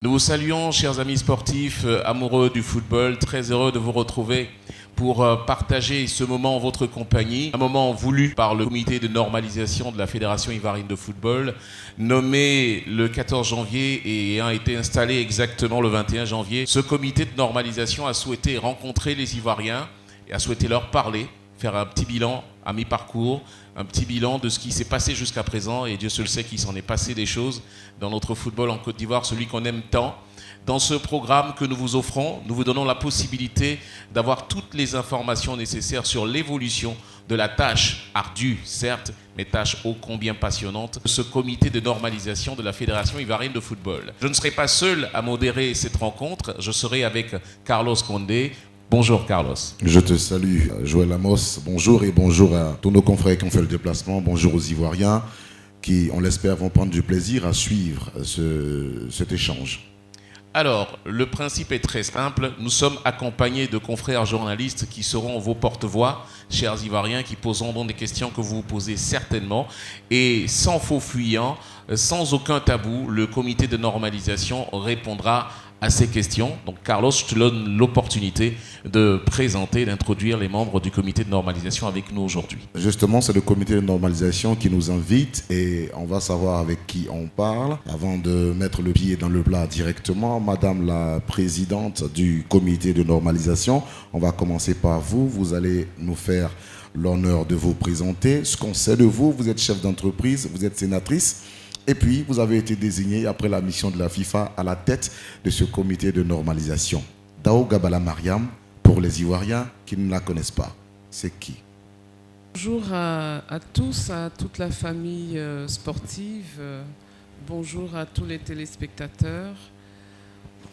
Nous vous saluons, chers amis sportifs, amoureux du football, très heureux de vous retrouver pour partager ce moment en votre compagnie, un moment voulu par le comité de normalisation de la Fédération ivoirienne de football, nommé le 14 janvier et ayant été installé exactement le 21 janvier. Ce comité de normalisation a souhaité rencontrer les Ivoiriens et a souhaité leur parler, faire un petit bilan à mi-parcours, un petit bilan de ce qui s'est passé jusqu'à présent, et Dieu seul sait qu'il s'en est passé des choses dans notre football en Côte d'Ivoire, celui qu'on aime tant. Dans ce programme que nous vous offrons, nous vous donnons la possibilité d'avoir toutes les informations nécessaires sur l'évolution de la tâche ardue, certes, mais tâche ô combien passionnante, de ce comité de normalisation de la Fédération ivoirienne de football. Je ne serai pas seul à modérer cette rencontre, je serai avec Carlos Condé. Bonjour Carlos. Je te salue Joël Amos, bonjour et bonjour à tous nos confrères qui ont fait le déplacement, bonjour aux Ivoiriens qui, on l'espère, vont prendre du plaisir à suivre cet échange. Alors, le principe est très simple. Nous sommes accompagnés de confrères journalistes qui seront vos porte-voix, chers Ivoiriens, qui poseront donc des questions que vous vous posez certainement. Et sans faux fuyant, sans aucun tabou, le comité de normalisation répondra à ces questions. Donc Carlos, je te donne l'opportunité de présenter, d'introduire les membres du comité de normalisation avec nous aujourd'hui. Justement, c'est le comité de normalisation qui nous invite et on va savoir avec qui on parle. Avant de mettre le pied dans le plat directement, Madame la présidente du comité de normalisation, on va commencer par vous. Vous allez nous faire l'honneur de vous présenter. Ce qu'on sait de vous, vous êtes chef d'entreprise, vous êtes sénatrice. Et puis, vous avez été désigné après la mission de la FIFA à la tête de ce comité de normalisation. Dao Gabala Mariam, pour les Ivoiriens qui ne la connaissent pas, c'est qui? Bonjour à tous, à toute la famille sportive. Bonjour à tous les téléspectateurs.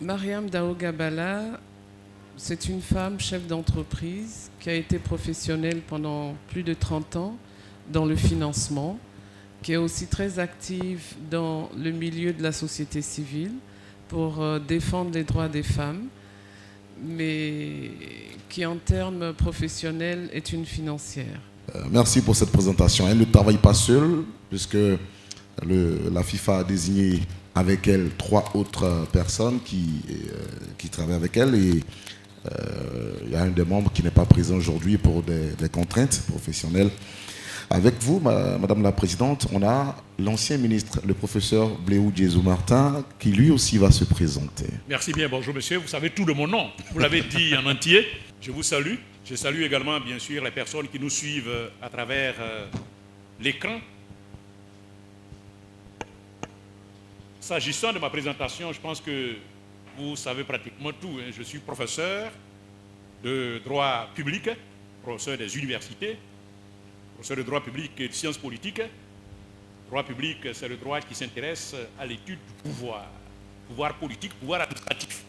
Mariam Dao Gabala, c'est une femme chef d'entreprise qui a été professionnelle pendant plus de 30 ans dans le financement, qui est aussi très active dans le milieu de la société civile pour défendre les droits des femmes, mais qui en termes professionnels est une financière. Merci pour cette présentation. Elle ne travaille pas seule, puisque la FIFA a désigné avec elle 3 autres personnes qui travaillent avec elle. Et il y a un des membres qui n'est pas présent aujourd'hui pour des contraintes professionnelles. Avec vous, Madame la Présidente, on a l'ancien ministre, le professeur Bléou Diézou-Martin, qui lui aussi va se présenter. Merci bien, bonjour monsieur, vous savez tout de mon nom, vous l'avez dit en entier. Je vous salue. Je salue également bien sûr les personnes qui nous suivent à travers l'écran. S'agissant de ma présentation, je pense que vous savez pratiquement tout. Je suis professeur de droit public, professeur des universités, professeur de droit public et de sciences politiques. Droit public, c'est le droit qui s'intéresse à l'étude du pouvoir. Pouvoir politique, pouvoir administratif.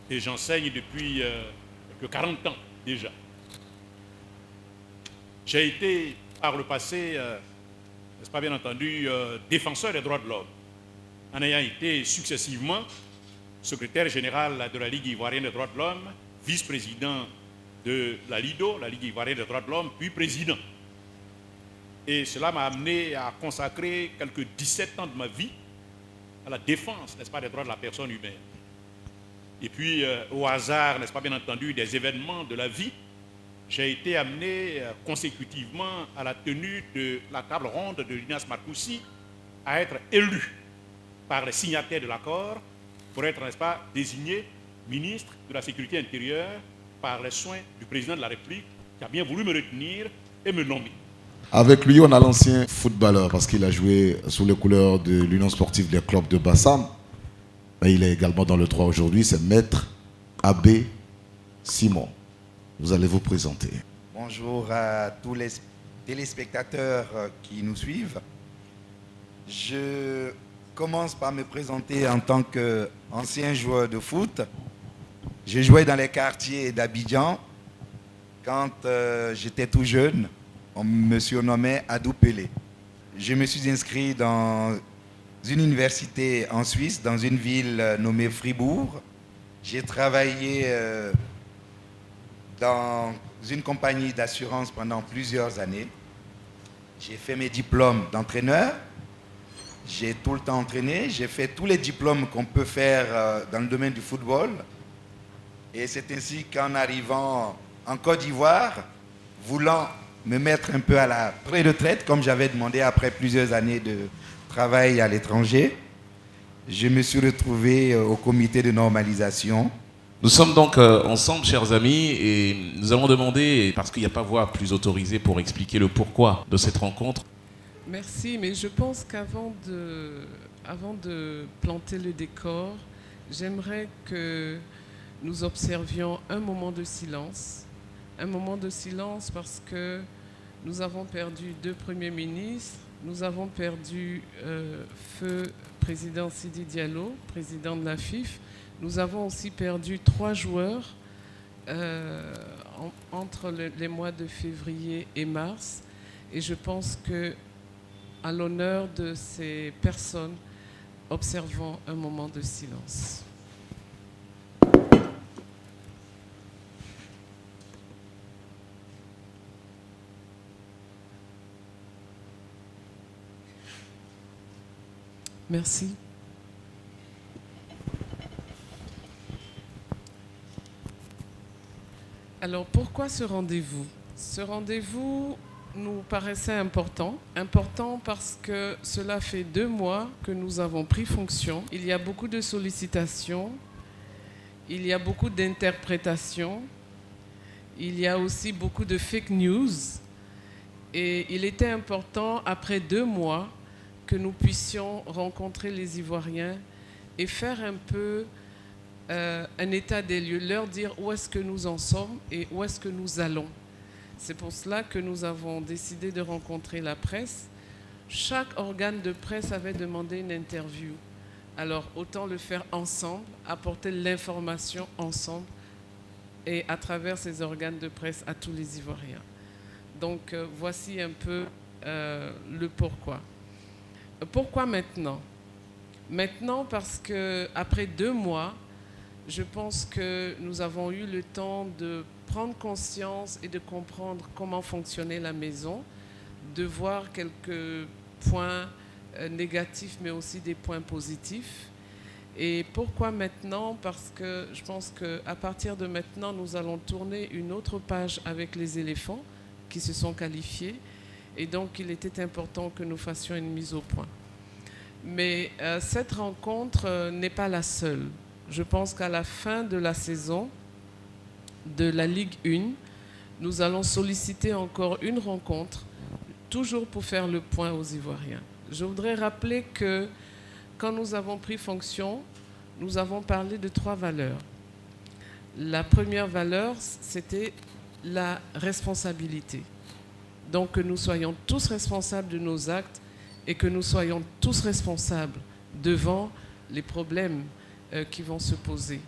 Et j'enseigne depuis que 40 ans déjà. J'ai été par le passé, n'est-ce pas bien entendu, défenseur des droits de l'homme, en ayant été successivement secrétaire général de la Ligue ivoirienne des droits de l'homme, vice-président de la LIDO, la Ligue ivoirienne des droits de l'homme, puis président. Et cela m'a amené à consacrer quelques 17 ans de ma vie à la défense, n'est-ce pas, des droits de la personne humaine. Et puis, au hasard, n'est-ce pas, bien entendu, des événements de la vie, j'ai été amené consécutivement à la tenue de la table ronde de l'Inas Marcoussi à être élu par les signataires de l'accord pour être, n'est-ce pas, désigné ministre de la Sécurité intérieure par les soins du président de la République qui a bien voulu me retenir et me nommer. Avec lui, on a l'ancien footballeur parce qu'il a joué sous les couleurs de l'Union sportive des clubs de Bassam. Mais il est également dans le droit aujourd'hui, c'est Maître Abbé Simon. Vous allez vous présenter. Bonjour à tous les téléspectateurs qui nous suivent. Je commence par me présenter en tant qu'ancien joueur de foot. J'ai joué dans les quartiers d'Abidjan. Quand j'étais tout jeune, on me surnommait Adou Pelé. Je me suis inscrit dans une université en Suisse, dans une ville nommée Fribourg. J'ai travaillé dans une compagnie d'assurance pendant plusieurs années. J'ai fait mes diplômes d'entraîneur. J'ai tout le temps entraîné, j'ai fait tous les diplômes qu'on peut faire dans le domaine du football. Et c'est ainsi qu'en arrivant en Côte d'Ivoire, voulant me mettre un peu à la pré-retraite, comme j'avais demandé après plusieurs années de travail à l'étranger, je me suis retrouvé au comité de normalisation. Nous sommes donc ensemble, chers amis, et nous allons demander, parce qu'il n'y a pas voix plus autorisée pour expliquer le pourquoi de cette rencontre. Merci, mais je pense qu'avant de planter le décor, j'aimerais que nous observions un moment de silence. Un moment de silence parce que nous avons perdu 2 premiers ministres, nous avons perdu feu président Sidi Diallo, président de la FIF. Nous avons aussi perdu 3 joueurs entre les mois de février et mars. Et je pense que, à l'honneur de ces personnes, observons un moment de silence. Merci. Alors, pourquoi ce rendez-vous? Ce rendez-vous nous paraissait important. Important parce que cela fait 2 mois que nous avons pris fonction. Il y a beaucoup de sollicitations, il y a beaucoup d'interprétations, il y a aussi beaucoup de fake news. Et il était important, après 2 mois, que nous puissions rencontrer les Ivoiriens et faire un peu un état des lieux, leur dire où est-ce que nous en sommes et où est-ce que nous allons. C'est pour cela que nous avons décidé de rencontrer la presse. Chaque organe de presse avait demandé une interview. Alors autant le faire ensemble, apporter l'information ensemble et à travers ces organes de presse à tous les Ivoiriens. Donc voici un peu le pourquoi. Pourquoi maintenant? Maintenant parce qu'après 2 mois, je pense que nous avons eu le temps de prendre conscience et de comprendre comment fonctionnait la maison, de voir quelques points négatifs mais aussi des points positifs. Et pourquoi maintenant? Parce que je pense qu'à partir de maintenant, nous allons tourner une autre page avec les éléphants qui se sont qualifiés. Et donc, il était important que nous fassions une mise au point. Mais cette rencontre n'est pas la seule. Je pense qu'à la fin de la saison de la Ligue 1, nous allons solliciter encore une rencontre, toujours pour faire le point aux Ivoiriens. Je voudrais rappeler que quand nous avons pris fonction, nous avons parlé de 3 valeurs. La première valeur, c'était la responsabilité. Donc que nous soyons tous responsables de nos actes et que nous soyons tous responsables devant les problèmes qui vont se poser.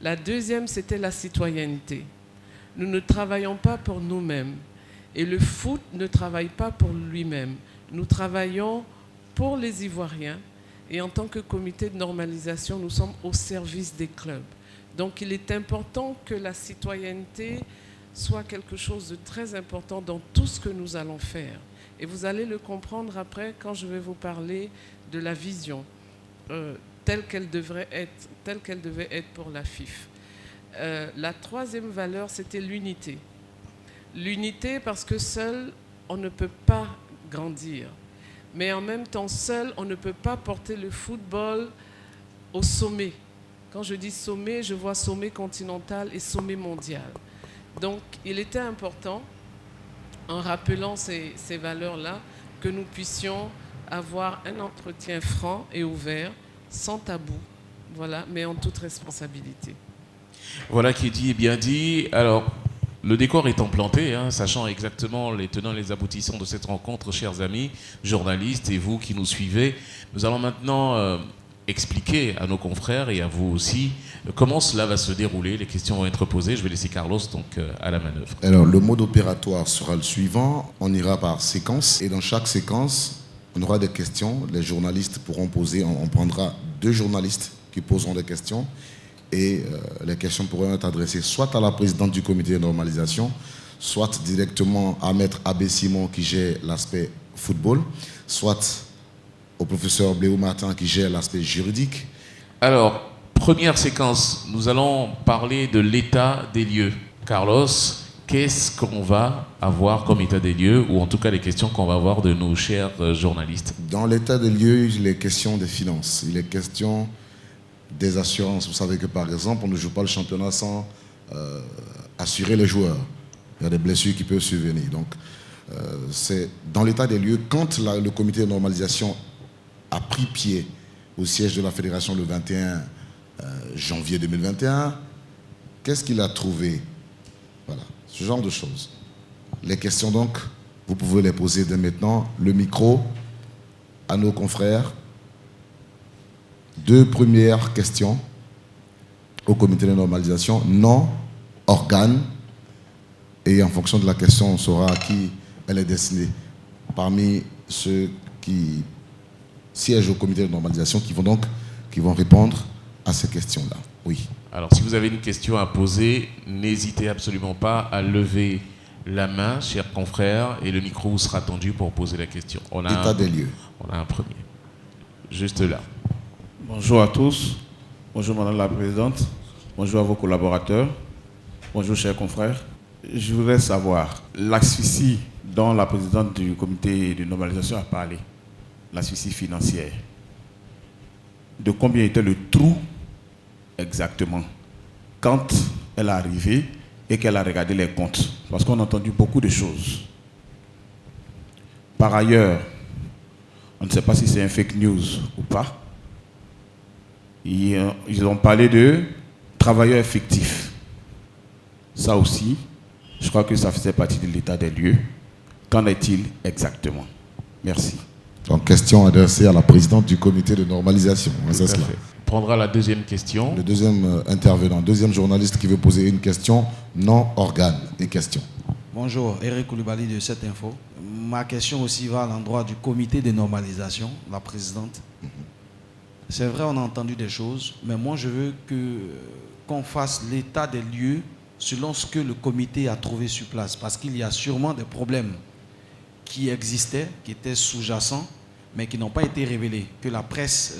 La deuxième, c'était la citoyenneté. Nous ne travaillons pas pour nous-mêmes et le foot ne travaille pas pour lui-même. Nous travaillons pour les Ivoiriens et en tant que comité de normalisation, nous sommes au service des clubs. Donc il est important que la citoyenneté soit quelque chose de très important dans tout ce que nous allons faire. Et vous allez le comprendre après quand je vais vous parler de la vision telle qu'elle devait être pour la FIF. La troisième valeur, c'était l'unité. L'unité parce que seul, on ne peut pas grandir. Mais en même temps, seul, on ne peut pas porter le football au sommet. Quand je dis sommet, je vois sommet continental et sommet mondial. Donc, il était important, en rappelant ces valeurs-là, que nous puissions avoir un entretien franc et ouvert, sans tabou, voilà, mais en toute responsabilité. Voilà qui est dit et bien dit. Alors, le décor étant planté, sachant exactement les tenants et les aboutissants de cette rencontre, chers amis, journalistes et vous qui nous suivez, nous allons maintenant expliquer à nos confrères et à vous aussi comment cela va se dérouler. Les questions vont être posées. Je vais laisser Carlos donc à la manœuvre. Alors, le mode opératoire sera le suivant. On ira par séquence et dans chaque séquence, on aura des questions. Les journalistes pourront poser. On prendra 2 journalistes qui poseront des questions. Et les questions pourront être adressées soit à la présidente du comité de normalisation, soit directement à Maître Abbé Simon qui gère l'aspect football, soit au professeur Bléou Martin qui gère l'aspect juridique. Alors, première séquence, nous allons parler de l'état des lieux. Carlos, qu'est-ce qu'on va avoir comme état des lieux, ou en tout cas les questions qu'on va avoir de nos chers journalistes? Dans l'état des lieux, il est question des finances, il est question des assurances. Vous savez que par exemple, on ne joue pas le championnat sans assurer les joueurs. Il y a des blessures qui peuvent survenir. Donc, c'est dans l'état des lieux, quand le comité de normalisation a pris pied au siège de la fédération le 21 janvier 2021, qu'est-ce qu'il a trouvé? Voilà, ce genre de choses. Les questions donc, vous pouvez les poser dès maintenant. Le micro à nos confrères. 2 premières questions au comité de normalisation, nom, organe, et en fonction de la question, on saura à qui elle est destinée. Parmi ceux qui siègent au comité de normalisation, qui vont répondre à ces questions-là. Oui. Alors, si vous avez une question à poser, n'hésitez absolument pas à lever la main, chers confrères, et le micro vous sera tendu pour poser la question. État des lieux. On a un premier. Juste là. Bonjour à tous. Bonjour Madame la Présidente. Bonjour à vos collaborateurs. Bonjour chers confrères. Je voudrais savoir, l'asphyxie dont la présidente du comité de normalisation a parlé, l'asphyxie financière, de combien était le trou exactement quand elle est arrivée et qu'elle a regardé les comptes? Parce qu'on a entendu beaucoup de choses. Par ailleurs, on ne sait pas si c'est un fake news ou pas. Ils ont parlé de travailleurs fictifs. Ça aussi, je crois que ça faisait partie de l'état des lieux. Qu'en est-il exactement? Merci. Donc, question adressée à la présidente du comité de normalisation. C'est cela. On prendra la deuxième question. Le deuxième intervenant, deuxième journaliste qui veut poser une question, nom, organe et question. Bonjour, Eric Koulibaly de 7info. Ma question aussi va à l'endroit du comité de normalisation, la présidente. C'est vrai, on a entendu des choses, mais moi je veux qu'on fasse l'état des lieux selon ce que le comité a trouvé sur place, parce qu'il y a sûrement des problèmes qui existaient, qui étaient sous-jacents, mais qui n'ont pas été révélés,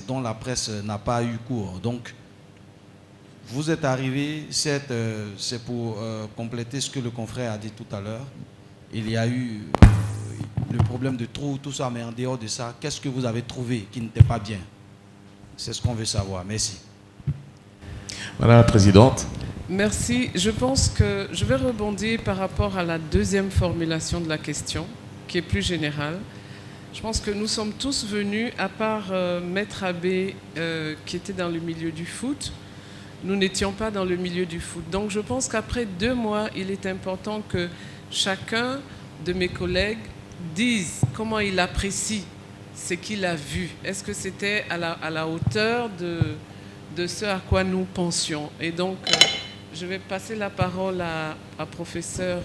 dont la presse n'a pas eu cours. Donc, vous êtes arrivé, c'est pour compléter ce que le confrère a dit tout à l'heure. Il y a eu le problème de trou, tout ça, mais en dehors de ça, qu'est-ce que vous avez trouvé qui n'était pas bien? C'est ce qu'on veut savoir. Merci. Madame la Présidente. Merci. Je pense que je vais rebondir par rapport à la deuxième formulation de la question, qui est plus générale. Je pense que nous sommes tous venus, à part Maître Abbé, qui était dans le milieu du foot. Nous n'étions pas dans le milieu du foot. Donc je pense qu'après 2 mois, il est important que chacun de mes collègues dise comment il apprécie ce qu'il a vu. Est-ce que c'était à la hauteur de ce à quoi nous pensions? Et donc, je vais passer la parole à professeur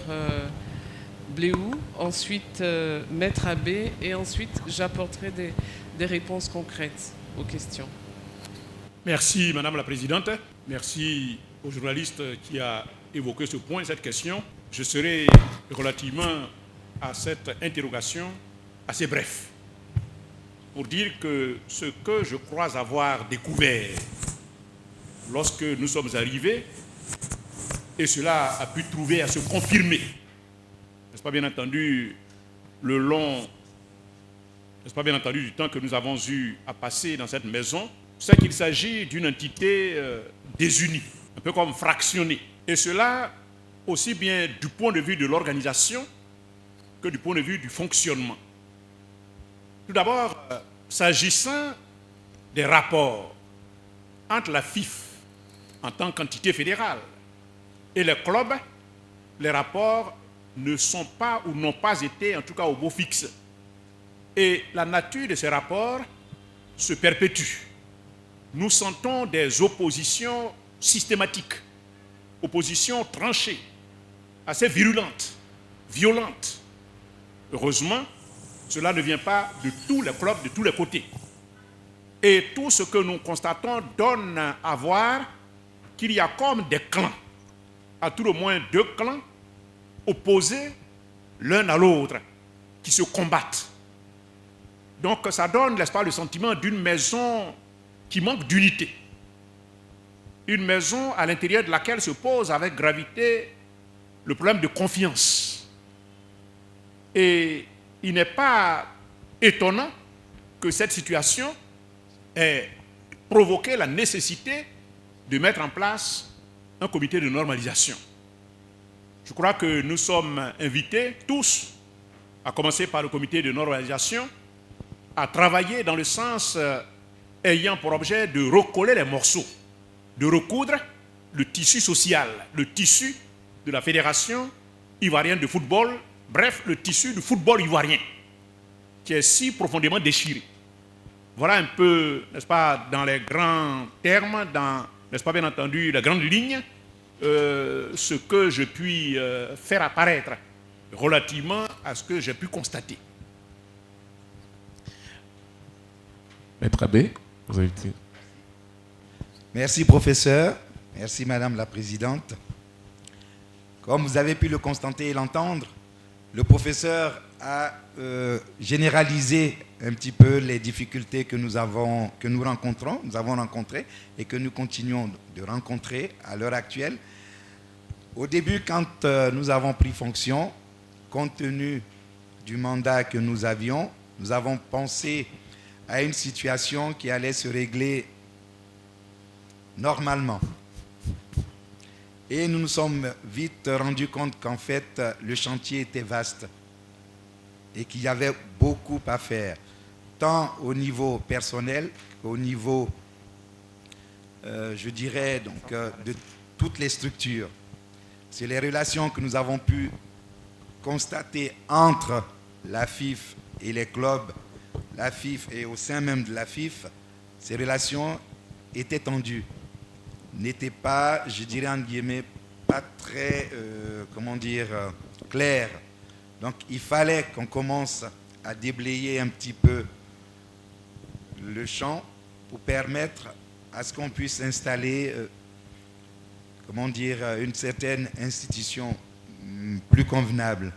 Bléou, ensuite Maître Abbé, et ensuite j'apporterai des réponses concrètes aux questions. Merci Madame la Présidente. Merci au journaliste qui a évoqué ce point, cette question. Je serai relativement à cette interrogation assez bref pour dire que ce que je crois avoir découvert lorsque nous sommes arrivés, et cela a pu trouver à se confirmer, n'est-ce pas bien entendu, du temps que nous avons eu à passer dans cette maison, c'est qu'il s'agit d'une entité désunie, un peu comme fractionnée. Et cela aussi bien du point de vue de l'organisation que du point de vue du fonctionnement. Tout d'abord, s'agissant des rapports entre la FIF en tant qu'entité fédérale et les clubs, les rapports ne sont pas ou n'ont pas été en tout cas au beau fixe. Et la nature de ces rapports se perpétue. Nous sentons des oppositions systématiques, oppositions tranchées, assez virulentes, violentes. Heureusement, cela ne vient pas de tous les clubs, de tous les côtés. Et tout ce que nous constatons donne à voir qu'il y a comme des clans, à tout le moins 2 clans, opposés l'un à l'autre, qui se combattent. Donc ça donne, n'est-ce pas, le sentiment d'une maison qui manque d'unité. Une maison à l'intérieur de laquelle se pose avec gravité le problème de confiance. Et il n'est pas étonnant que cette situation ait provoqué la nécessité de mettre en place un comité de normalisation. Je crois que nous sommes invités tous, à commencer par le comité de normalisation, à travailler dans le sens ayant pour objet de recoller les morceaux, de recoudre le tissu social, le tissu de la Fédération ivoirienne de football, bref, le tissu du football ivoirien, qui est si profondément déchiré. Voilà un peu, n'est-ce pas, dans les grands termes, dans, n'est-ce pas, bien entendu, les grandes lignes, ce que je puis faire apparaître relativement à ce que j'ai pu constater. Maître Abbé, vous avez été... Merci, professeur. Merci, Madame la Présidente. Comme vous avez pu le constater et l'entendre, le professeur a généralisé un petit peu les difficultés que nous avons rencontrées et que nous continuons de rencontrer à l'heure actuelle. Au début, quand nous avons pris fonction, compte tenu du mandat que nous avions, nous avons pensé à une situation qui allait se régler normalement. Et nous nous sommes vite rendus compte qu'en fait, le chantier était vaste et qu'il y avait beaucoup à faire, tant au niveau personnel qu'au niveau, je dirais, donc, de toutes les structures. C'est les relations que nous avons pu constater entre la FIF et les clubs, la FIF et au sein même de la FIF, ces relations étaient tendues, n'étaient pas, je dirais en guillemets, pas très, claires. Donc il fallait qu'on commence à déblayer un petit peu le champ pour permettre à ce qu'on puisse installer, une certaine institution plus convenable.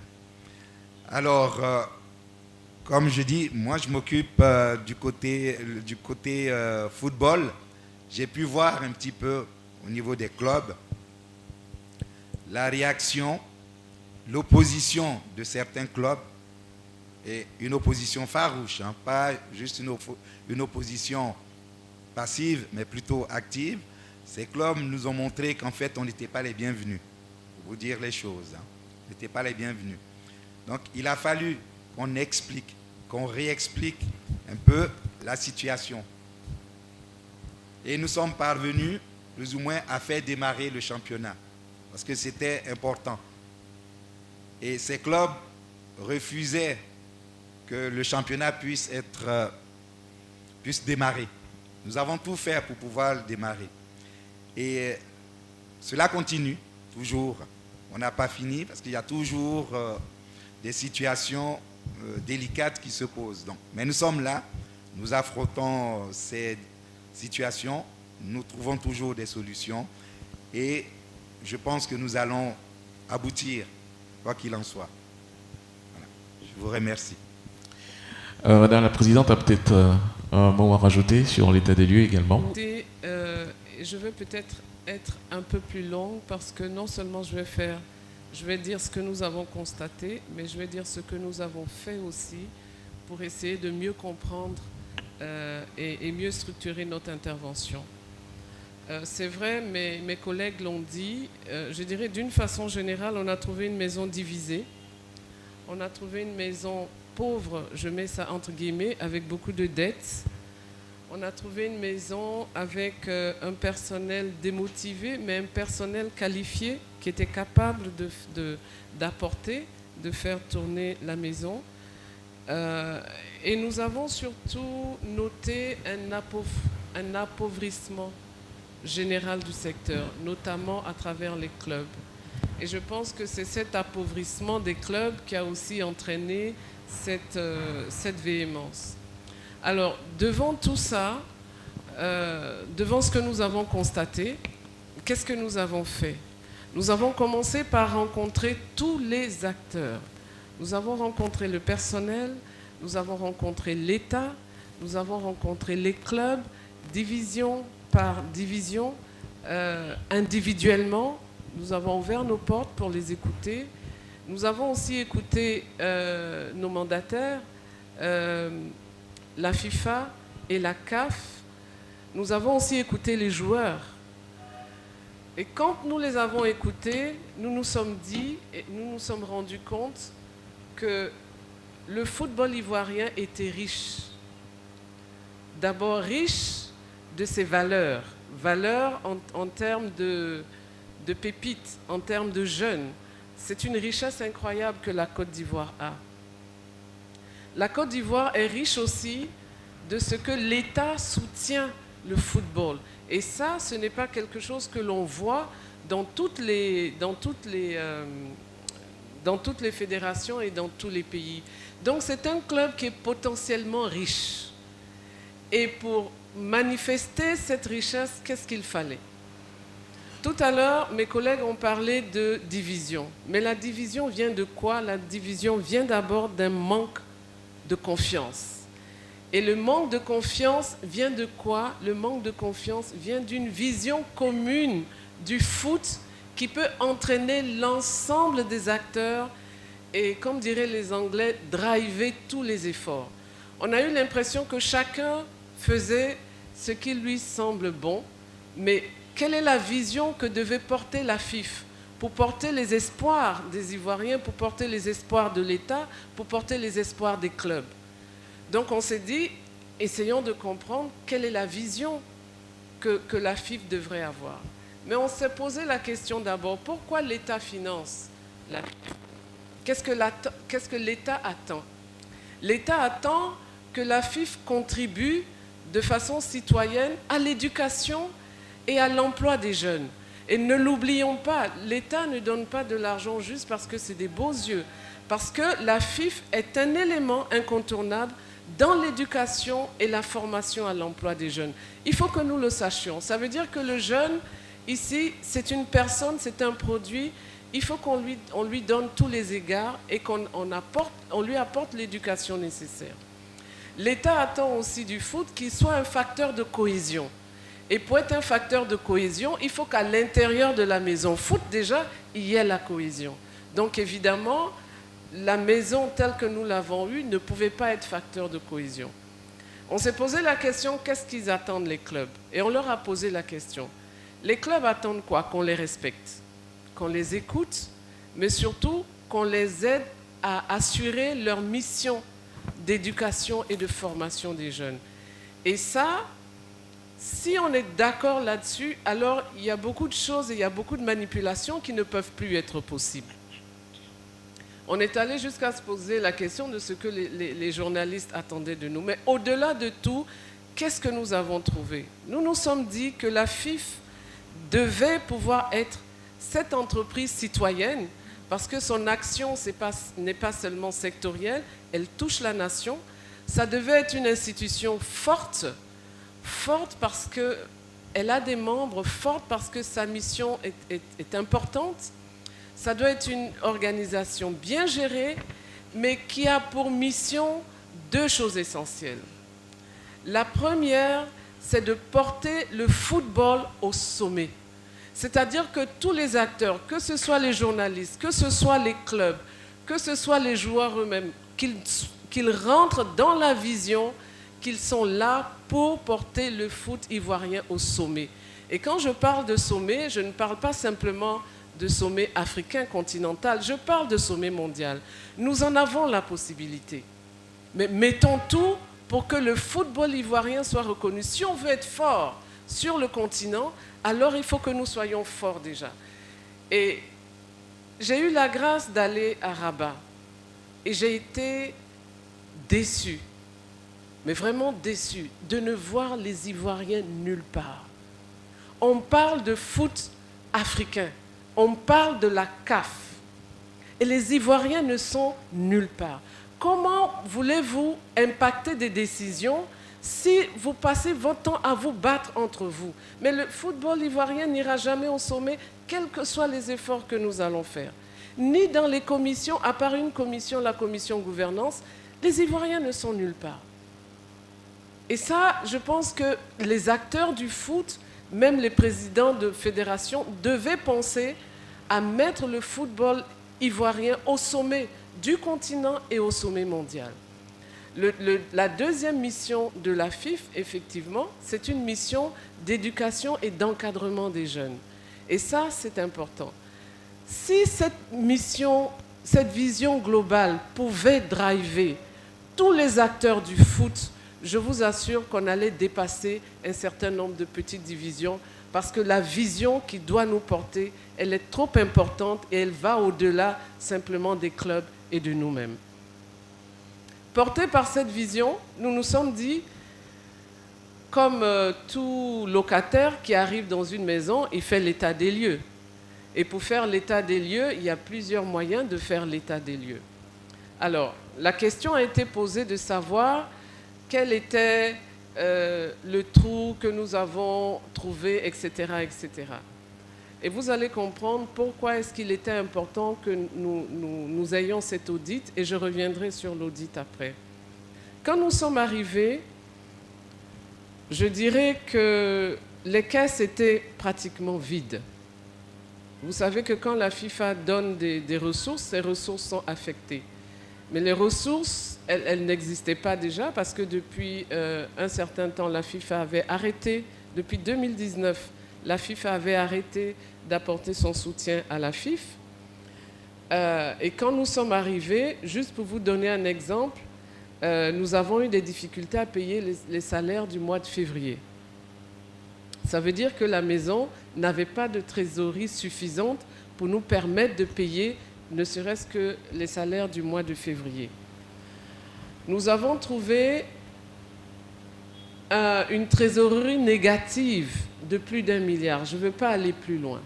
Alors, comme je dis, moi je m'occupe du côté football. J'ai pu voir un petit peu au niveau des clubs la réaction, l'opposition de certains clubs, et une opposition farouche, hein, pas juste une opposition passive, mais plutôt active. Ces clubs nous ont montré qu'en fait on n'était pas les bienvenus, pour vous dire les choses, hein. On n'était pas les bienvenus. Donc il a fallu qu'on explique, qu'on réexplique un peu la situation. Et nous sommes parvenus, plus ou moins, à faire démarrer le championnat, parce que c'était important. Et ces clubs refusaient que le championnat puisse démarrer. Nous avons tout fait pour pouvoir le démarrer. Et cela continue, toujours. On n'a pas fini, parce qu'il y a toujours des situations délicates qui se posent. Donc, mais nous sommes là, nous affrontons ces situations, nous trouvons toujours des solutions et je pense que nous allons aboutir, quoi qu'il en soit. Voilà. Je vous remercie. Madame la Présidente a peut-être un mot à rajouter sur l'état des lieux également. Je veux peut-être être un peu plus longue parce que non seulement je vais dire ce que nous avons constaté, mais je vais dire ce que nous avons fait aussi pour essayer de mieux comprendre et mieux structurer notre intervention. C'est vrai, mes collègues l'ont dit, je dirais d'une façon générale, on a trouvé une maison divisée, on a trouvé une maison pauvre, je mets ça entre guillemets, avec beaucoup de dettes. On a trouvé une maison avec un personnel démotivé, mais un personnel qualifié qui était capable d'apporter, de faire tourner la maison. Et nous avons surtout noté un appauvrissement général du secteur, notamment à travers les clubs. Et je pense que c'est cet appauvrissement des clubs qui a aussi entraîné cette véhémence. Alors, devant tout ça, devant ce que nous avons constaté, qu'est-ce que nous avons fait? Nous avons commencé par rencontrer tous les acteurs. Nous avons rencontré le personnel, nous avons rencontré l'État, nous avons rencontré les clubs, division par division, individuellement. Nous avons ouvert nos portes pour les écouter. Nous avons aussi écouté nos mandataires, la FIFA et la CAF. Nous avons aussi écouté les joueurs. Et quand nous les avons écoutés, nous nous sommes dit et nous nous sommes rendus compte que le football ivoirien était riche. D'abord riche de ses valeurs. Valeurs en termes de pépites, en termes de jeunes. C'est une richesse incroyable que la Côte d'Ivoire a. La Côte d'Ivoire est riche aussi de ce que l'État soutient le football. Et ça, ce n'est pas quelque chose que l'on voit dans toutes les fédérations et dans tous les pays. Donc c'est un club qui est potentiellement riche. Et pour manifester cette richesse, qu'est-ce qu'il fallait? Tout à l'heure, mes collègues ont parlé de division. Mais la division vient de quoi? La division vient d'abord d'un manque de confiance. Et le manque de confiance vient de quoi? Le manque de confiance vient d'une vision commune du foot qui peut entraîner l'ensemble des acteurs et, comme diraient les Anglais, driver tous les efforts. On a eu l'impression que chacun faisait ce qui lui semble bon, mais quelle est la vision que devait porter la FIF pour porter les espoirs des Ivoiriens, pour porter les espoirs de l'État, pour porter les espoirs des clubs? Donc on s'est dit, essayons de comprendre quelle est la vision que la FIF devrait avoir. Mais on s'est posé la question d'abord, pourquoi l'État finance la FIF? Qu'est-ce que l'État attend? L'État attend que la FIF contribue de façon citoyenne à l'éducation et à l'emploi des jeunes. Et ne l'oublions pas, l'État ne donne pas de l'argent juste parce que c'est des beaux yeux, parce que la FIF est un élément incontournable dans l'éducation et la formation à l'emploi des jeunes. Il faut que nous le sachions. Ça veut dire que le jeune, ici, c'est une personne, c'est un produit. Il faut qu'on lui donne tous les égards et qu'on lui apporte l'éducation nécessaire. L'État attend aussi du foot qu'il soit un facteur de cohésion. Et pour être un facteur de cohésion, il faut qu'à l'intérieur de la maison foot, déjà, il y ait la cohésion. Donc évidemment, la maison telle que nous l'avons eue ne pouvait pas être facteur de cohésion. On s'est posé la question, qu'est-ce qu'ils attendent les clubs? Et on leur a posé la question. Les clubs attendent quoi? Qu'on les respecte, qu'on les écoute, mais surtout qu'on les aide à assurer leur mission d'éducation et de formation des jeunes. Et ça, si on est d'accord là-dessus, alors il y a beaucoup de choses et il y a beaucoup de manipulations qui ne peuvent plus être possibles. On est allé jusqu'à se poser la question de ce que les journalistes attendaient de nous. Mais au-delà de tout, qu'est-ce que nous avons trouvé? Nous nous sommes dit que la FIF devait pouvoir être cette entreprise citoyenne parce que son action n'est pas seulement sectorielle, elle touche la nation. Ça devait être une institution forte parce qu'elle a des membres, forte parce que sa mission est importante. Ça doit être une organisation bien gérée, mais qui a pour mission deux choses essentielles. La première, c'est de porter le football au sommet. C'est-à-dire que tous les acteurs, que ce soit les journalistes, que ce soit les clubs, que ce soit les joueurs eux-mêmes, qu'ils rentrent dans la vision qu'ils sont là pour porter le foot ivoirien au sommet. Et quand je parle de sommet, je ne parle pas simplement de sommet africain continental, je parle de sommet mondial. Nous en avons la possibilité. Mais mettons tout pour que le football ivoirien soit reconnu. Si on veut être fort sur le continent, alors il faut que nous soyons forts déjà. Et j'ai eu la grâce d'aller à Rabat. Et j'ai été déçu, mais vraiment déçu, de ne voir les Ivoiriens nulle part. On parle de foot africain. On parle de la CAF et les Ivoiriens ne sont nulle part. Comment voulez-vous impacter des décisions si vous passez votre temps à vous battre entre vous? Mais le football ivoirien n'ira jamais au sommet, quels que soient les efforts que nous allons faire. Ni dans les commissions, à part une commission, la commission gouvernance, Les Ivoiriens ne sont nulle part. Et ça, je pense que les acteurs du foot, même les présidents de fédération, devaient penser à mettre le football ivoirien au sommet du continent et au sommet mondial. La deuxième mission de la FIF, effectivement, c'est une mission d'éducation et d'encadrement des jeunes. Et ça, c'est important. Si cette mission, cette vision globale pouvait driver tous les acteurs du foot, je vous assure qu'on allait dépasser un certain nombre de petites divisions parce que la vision qui doit nous porter, elle est trop importante et elle va au-delà simplement des clubs et de nous-mêmes. Portés par cette vision, nous nous sommes dit, comme tout locataire qui arrive dans une maison, il fait l'état des lieux. Et pour faire l'état des lieux, il y a plusieurs moyens de faire l'état des lieux. Alors, la question a été posée de savoir quel était le trou que nous avons trouvé, etc., etc. Et vous allez comprendre pourquoi est-ce qu'il était important que nous ayons cet audit, et je reviendrai sur l'audit après. Quand nous sommes arrivés, je dirais que les caisses étaient pratiquement vides. Vous savez que quand la FIFA donne des ressources, ces ressources sont affectées. Mais les ressources, elles n'existaient pas déjà parce que depuis un certain temps, la FIFA avait arrêté, depuis 2019, la FIFA avait arrêté d'apporter son soutien à la FIF. Et quand nous sommes arrivés, juste pour vous donner un exemple, nous avons eu des difficultés à payer les salaires du mois de février. Ça veut dire que la maison n'avait pas de trésorerie suffisante pour nous permettre de payer ne serait-ce que les salaires du mois de février. Nous avons trouvé une trésorerie négative de plus d'1 milliard. Je ne veux pas aller plus loin.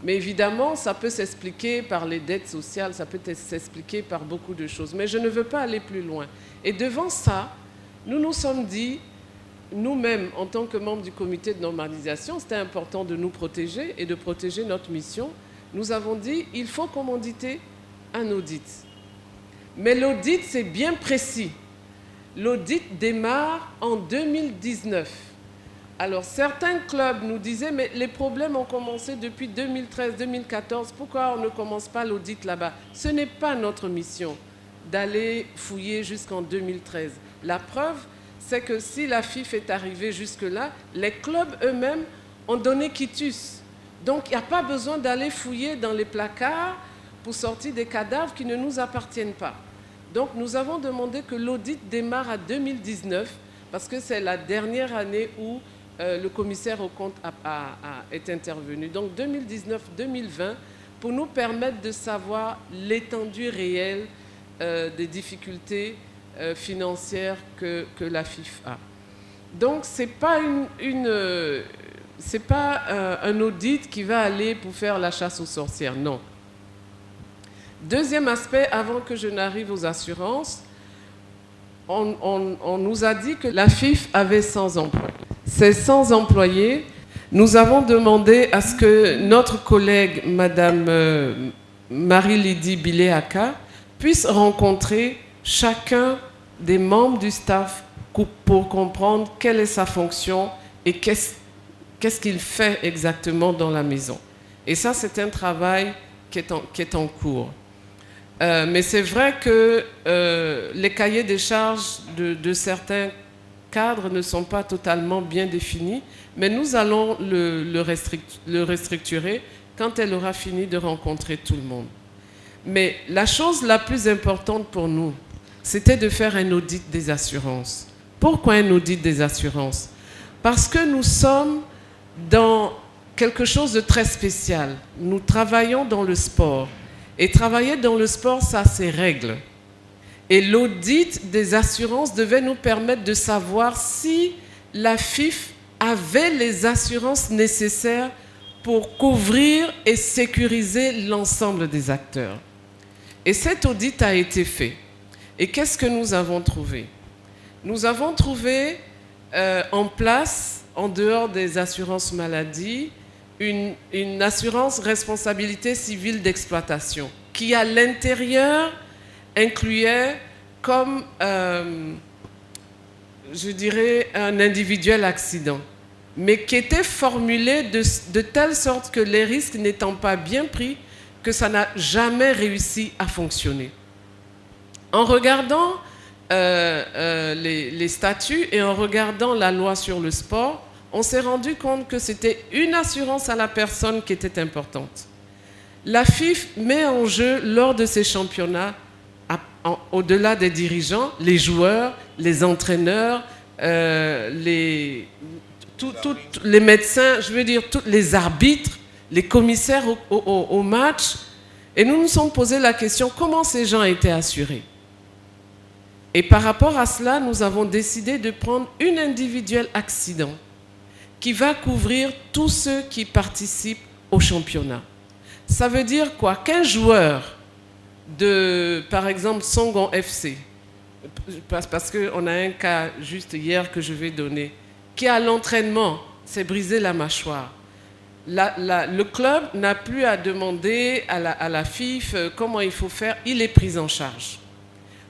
Mais évidemment, ça peut s'expliquer par les dettes sociales, ça peut s'expliquer par beaucoup de choses. Mais je ne veux pas aller plus loin. Et devant ça, nous nous sommes dit, nous-mêmes, en tant que membres du comité de normalisation, c'était important de nous protéger et de protéger notre mission. Nous avons dit, il faut commanditer un audit. Mais l'audit, c'est bien précis. L'audit démarre en 2019. Alors, certains clubs nous disaient, mais les problèmes ont commencé depuis 2013-2014, pourquoi on ne commence pas l'audit là-bas? Ce n'est pas notre mission d'aller fouiller jusqu'en 2013. La preuve, c'est que si la FIF est arrivée jusque-là, les clubs eux-mêmes ont donné quitus. Donc, il n'y a pas besoin d'aller fouiller dans les placards pour sortir des cadavres qui ne nous appartiennent pas. Donc, nous avons demandé que l'audit démarre à 2019 parce que c'est la dernière année où le commissaire aux comptes est intervenu. Donc, 2019-2020 pour nous permettre de savoir l'étendue réelle des difficultés financières que la FIF a. Donc, ce n'est pas c'est pas un audit qui va aller pour faire la chasse aux sorcières, non. Deuxième aspect, avant que je n'arrive aux assurances, on nous a dit que la FIF avait 100 employés. Ces 100 employés, nous avons demandé à ce que notre collègue, Madame Marie-Lydie Biléaka, puisse rencontrer chacun des membres du staff pour comprendre quelle est sa fonction et qu'est-ce qu'il fait exactement dans la maison. Et ça, c'est un travail qui est en cours. Mais c'est vrai que les cahiers des charges de certains cadres ne sont pas totalement bien définis, mais nous allons le restructurer quand elle aura fini de rencontrer tout le monde. Mais la chose la plus importante pour nous, c'était de faire un audit des assurances. Pourquoi un audit des assurances? Parce que nous sommes dans quelque chose de très spécial. Nous travaillons dans le sport. Et travailler dans le sport, ça a ses règles. Et l'audit des assurances devait nous permettre de savoir si la FIF avait les assurances nécessaires pour couvrir et sécuriser l'ensemble des acteurs. Et cet audit a été fait. Et qu'est-ce que nous avons trouvé? Nous avons trouvé en place, en dehors des assurances maladie, une assurance responsabilité civile d'exploitation qui, à l'intérieur, incluait comme, je dirais, un individuel accident, mais qui était formulé de telle sorte que les risques n'étant pas bien pris, que ça n'a jamais réussi à fonctionner. En regardant les statuts et en regardant la loi sur le sport, on s'est rendu compte que c'était une assurance à la personne qui était importante. La FIF met en jeu lors de ces championnats, au-delà des dirigeants, les joueurs, les entraîneurs, les médecins, je veux dire, tous les arbitres, les commissaires au match. Et nous nous sommes posé la question, comment ces gens étaient assurés? Et par rapport à cela, nous avons décidé de prendre une individuelle accident qui va couvrir tous ceux qui participent au championnat. Ça veut dire quoi? Qu'un joueur de, par exemple, Songon FC, parce qu'on a un cas juste hier que je vais donner, qui à l'entraînement s'est brisé la mâchoire. Le club n'a plus à demander à la FIF comment il faut faire, il est pris en charge.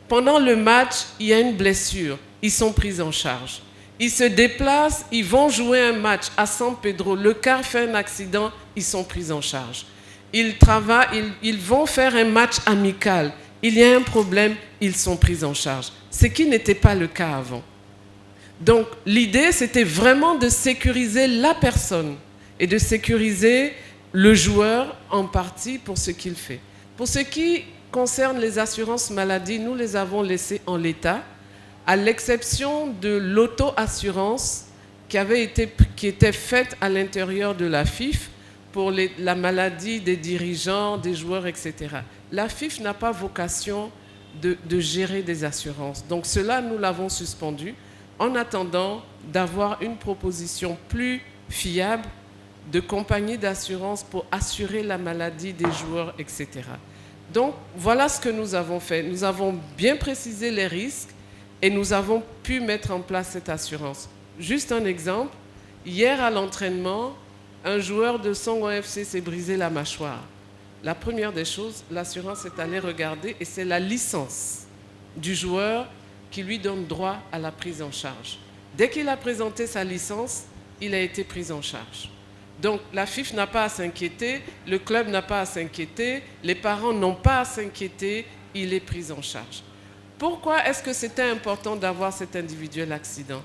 Pendant le match, il y a une blessure, ils sont pris en charge. Ils se déplacent, ils vont jouer un match à San Pedro, le car fait un accident, ils sont pris en charge. Ils travaillent, ils vont faire un match amical, il y a un problème, ils sont pris en charge. Ce qui n'était pas le cas avant. Donc l'idée, c'était vraiment de sécuriser la personne et de sécuriser le joueur en partie pour ce qu'il fait. Pour ce qui concerne les assurances maladie, nous les avons laissées en l'état, à l'exception de l'auto-assurance qui était faite à l'intérieur de la FIF pour la maladie des dirigeants, des joueurs, etc. La FIF n'a pas vocation de gérer des assurances. Donc cela, nous l'avons suspendu en attendant d'avoir une proposition plus fiable de compagnie d'assurance pour assurer la maladie des joueurs, etc. Donc voilà ce que nous avons fait. Nous avons bien précisé les risques et nous avons pu mettre en place cette assurance. Juste un exemple, hier à l'entraînement, un joueur de Songon FC s'est brisé la mâchoire. La première des choses, l'assurance est allée regarder et c'est la licence du joueur qui lui donne droit à la prise en charge. Dès qu'il a présenté sa licence, il a été pris en charge. Donc la FIF n'a pas à s'inquiéter, le club n'a pas à s'inquiéter, les parents n'ont pas à s'inquiéter, il est pris en charge. Pourquoi est-ce que c'était important d'avoir cet individuel accident?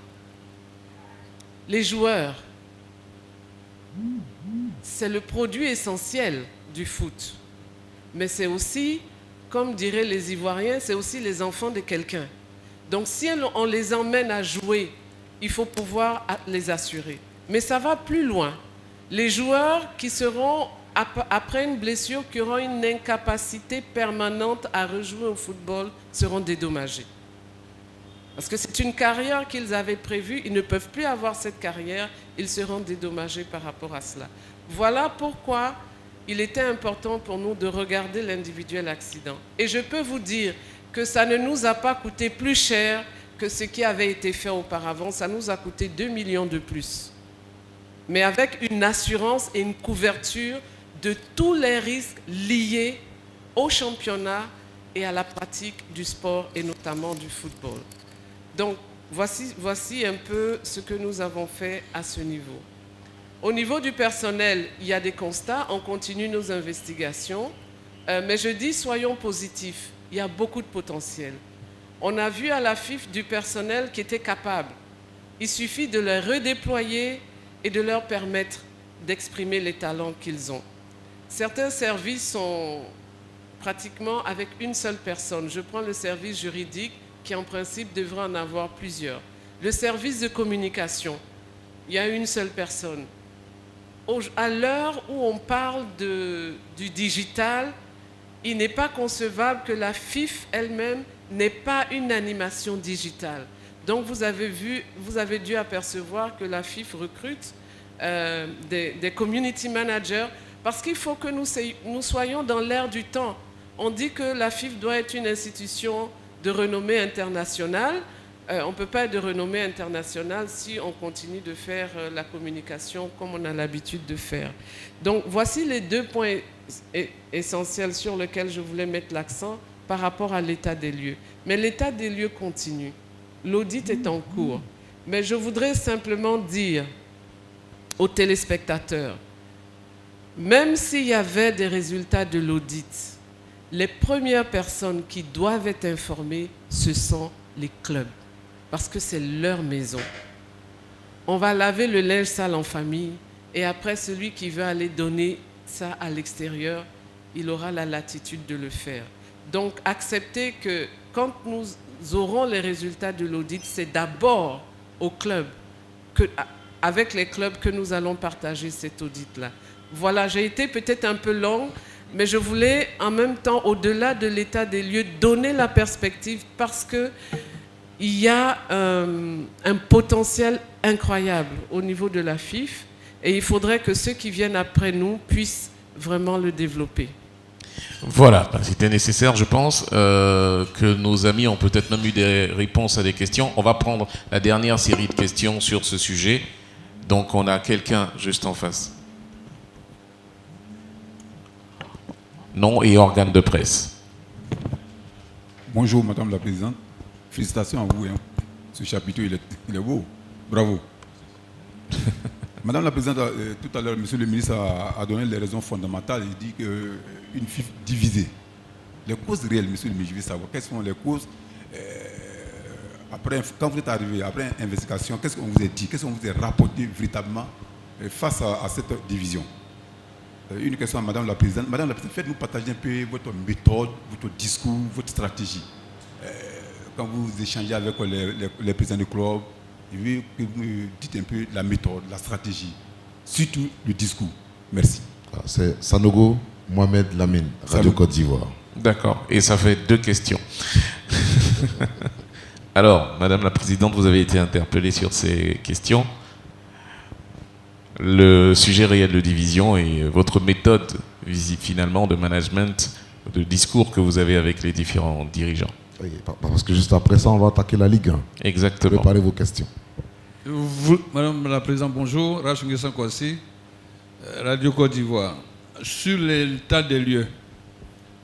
Les joueurs, c'est le produit essentiel du foot. Mais c'est aussi, comme diraient les Ivoiriens, c'est aussi les enfants de quelqu'un. Donc si on les emmène à jouer, il faut pouvoir les assurer. Mais ça va plus loin. Les joueurs qui seront, après une blessure, qui auront une incapacité permanente à rejouer au football, seront dédommagés. Parce que c'est une carrière qu'ils avaient prévue, ils ne peuvent plus avoir cette carrière, ils seront dédommagés par rapport à cela. Voilà pourquoi il était important pour nous de regarder l'individuel accident. Et je peux vous dire que ça ne nous a pas coûté plus cher que ce qui avait été fait auparavant, ça nous a coûté 2 millions de plus. Mais avec une assurance et une couverture de tous les risques liés au championnat et à la pratique du sport et notamment du football. Donc, voici un peu ce que nous avons fait à ce niveau. Au niveau du personnel, il y a des constats, on continue nos investigations, mais je dis soyons positifs, il y a beaucoup de potentiel. On a vu à la FIF du personnel qui était capable. Il suffit de les redéployer et de leur permettre d'exprimer les talents qu'ils ont. Certains services sont pratiquement avec une seule personne. Je prends le service juridique qui en principe devrait en avoir plusieurs. Le service de communication, il y a une seule personne. À l'heure où on parle du digital, il n'est pas concevable que la FIF elle-même n'ait pas une animation digitale. Donc vous avez dû apercevoir que la FIF recrute des community managers parce qu'il faut que nous soyons dans l'ère du temps. On dit que la FIF doit être une institution de renommée internationale. On ne peut pas être de renommée internationale si on continue de faire la communication comme on a l'habitude de faire. Donc voici les 2 points essentiels sur lesquels je voulais mettre l'accent par rapport à l'état des lieux. Mais l'état des lieux continue. L'audit est en cours. Mais je voudrais simplement dire aux téléspectateurs, même s'il y avait des résultats de l'audit, les premières personnes qui doivent être informées, ce sont les clubs, parce que c'est leur maison. On va laver le linge sale en famille, et après, celui qui veut aller donner ça à l'extérieur, il aura la latitude de le faire. Donc, acceptez que quand nous aurons les résultats de l'audit, c'est d'abord au club, avec les clubs que nous allons partager cet audit-là. Voilà, j'ai été peut-être un peu longue, mais je voulais en même temps, au-delà de l'état des lieux, donner la perspective parce qu'il y a un potentiel incroyable au niveau de la FIF et il faudrait que ceux qui viennent après nous puissent vraiment le développer. Voilà, c'était nécessaire, je pense, que nos amis ont peut-être même eu des réponses à des questions. On va prendre la dernière série de questions sur ce sujet. Donc on a quelqu'un juste en face. Nom et organe de presse. Bonjour Madame la Présidente. Félicitations à vous. Hein. Ce chapitre, il est beau. Bravo. Madame la Présidente, tout à l'heure, Monsieur le ministre a donné les raisons fondamentales. Il dit qu'une FIF divisée. Les causes réelles, Monsieur le ministre, je veux savoir quelles sont les causes. Après, quand vous êtes arrivé, après investigation, qu'est-ce qu'on vous a dit? Qu'est-ce qu'on vous a rapporté véritablement face à cette division? Une question à Madame la Présidente. Madame la Présidente, faites-nous partager un peu votre méthode, votre discours, votre stratégie. Quand vous échangez avec les présidents du club, je veux que vous me dites un peu la méthode, la stratégie, surtout le discours. Merci. C'est Sanogo Mohamed Lamine, Radio Côte d'Ivoire. D'accord, et ça fait 2 questions. Alors, Madame la Présidente, vous avez été interpellée sur ces questions. Le sujet réel de division et votre méthode finalement de management, de discours que vous avez avec les différents dirigeants. Oui, parce que juste après ça, on va attaquer la Ligue 1. Exactement. Préparez vos questions. Madame la Présidente, bonjour. Rachid Kwasi, Radio Côte d'Ivoire. Sur l'état des lieux,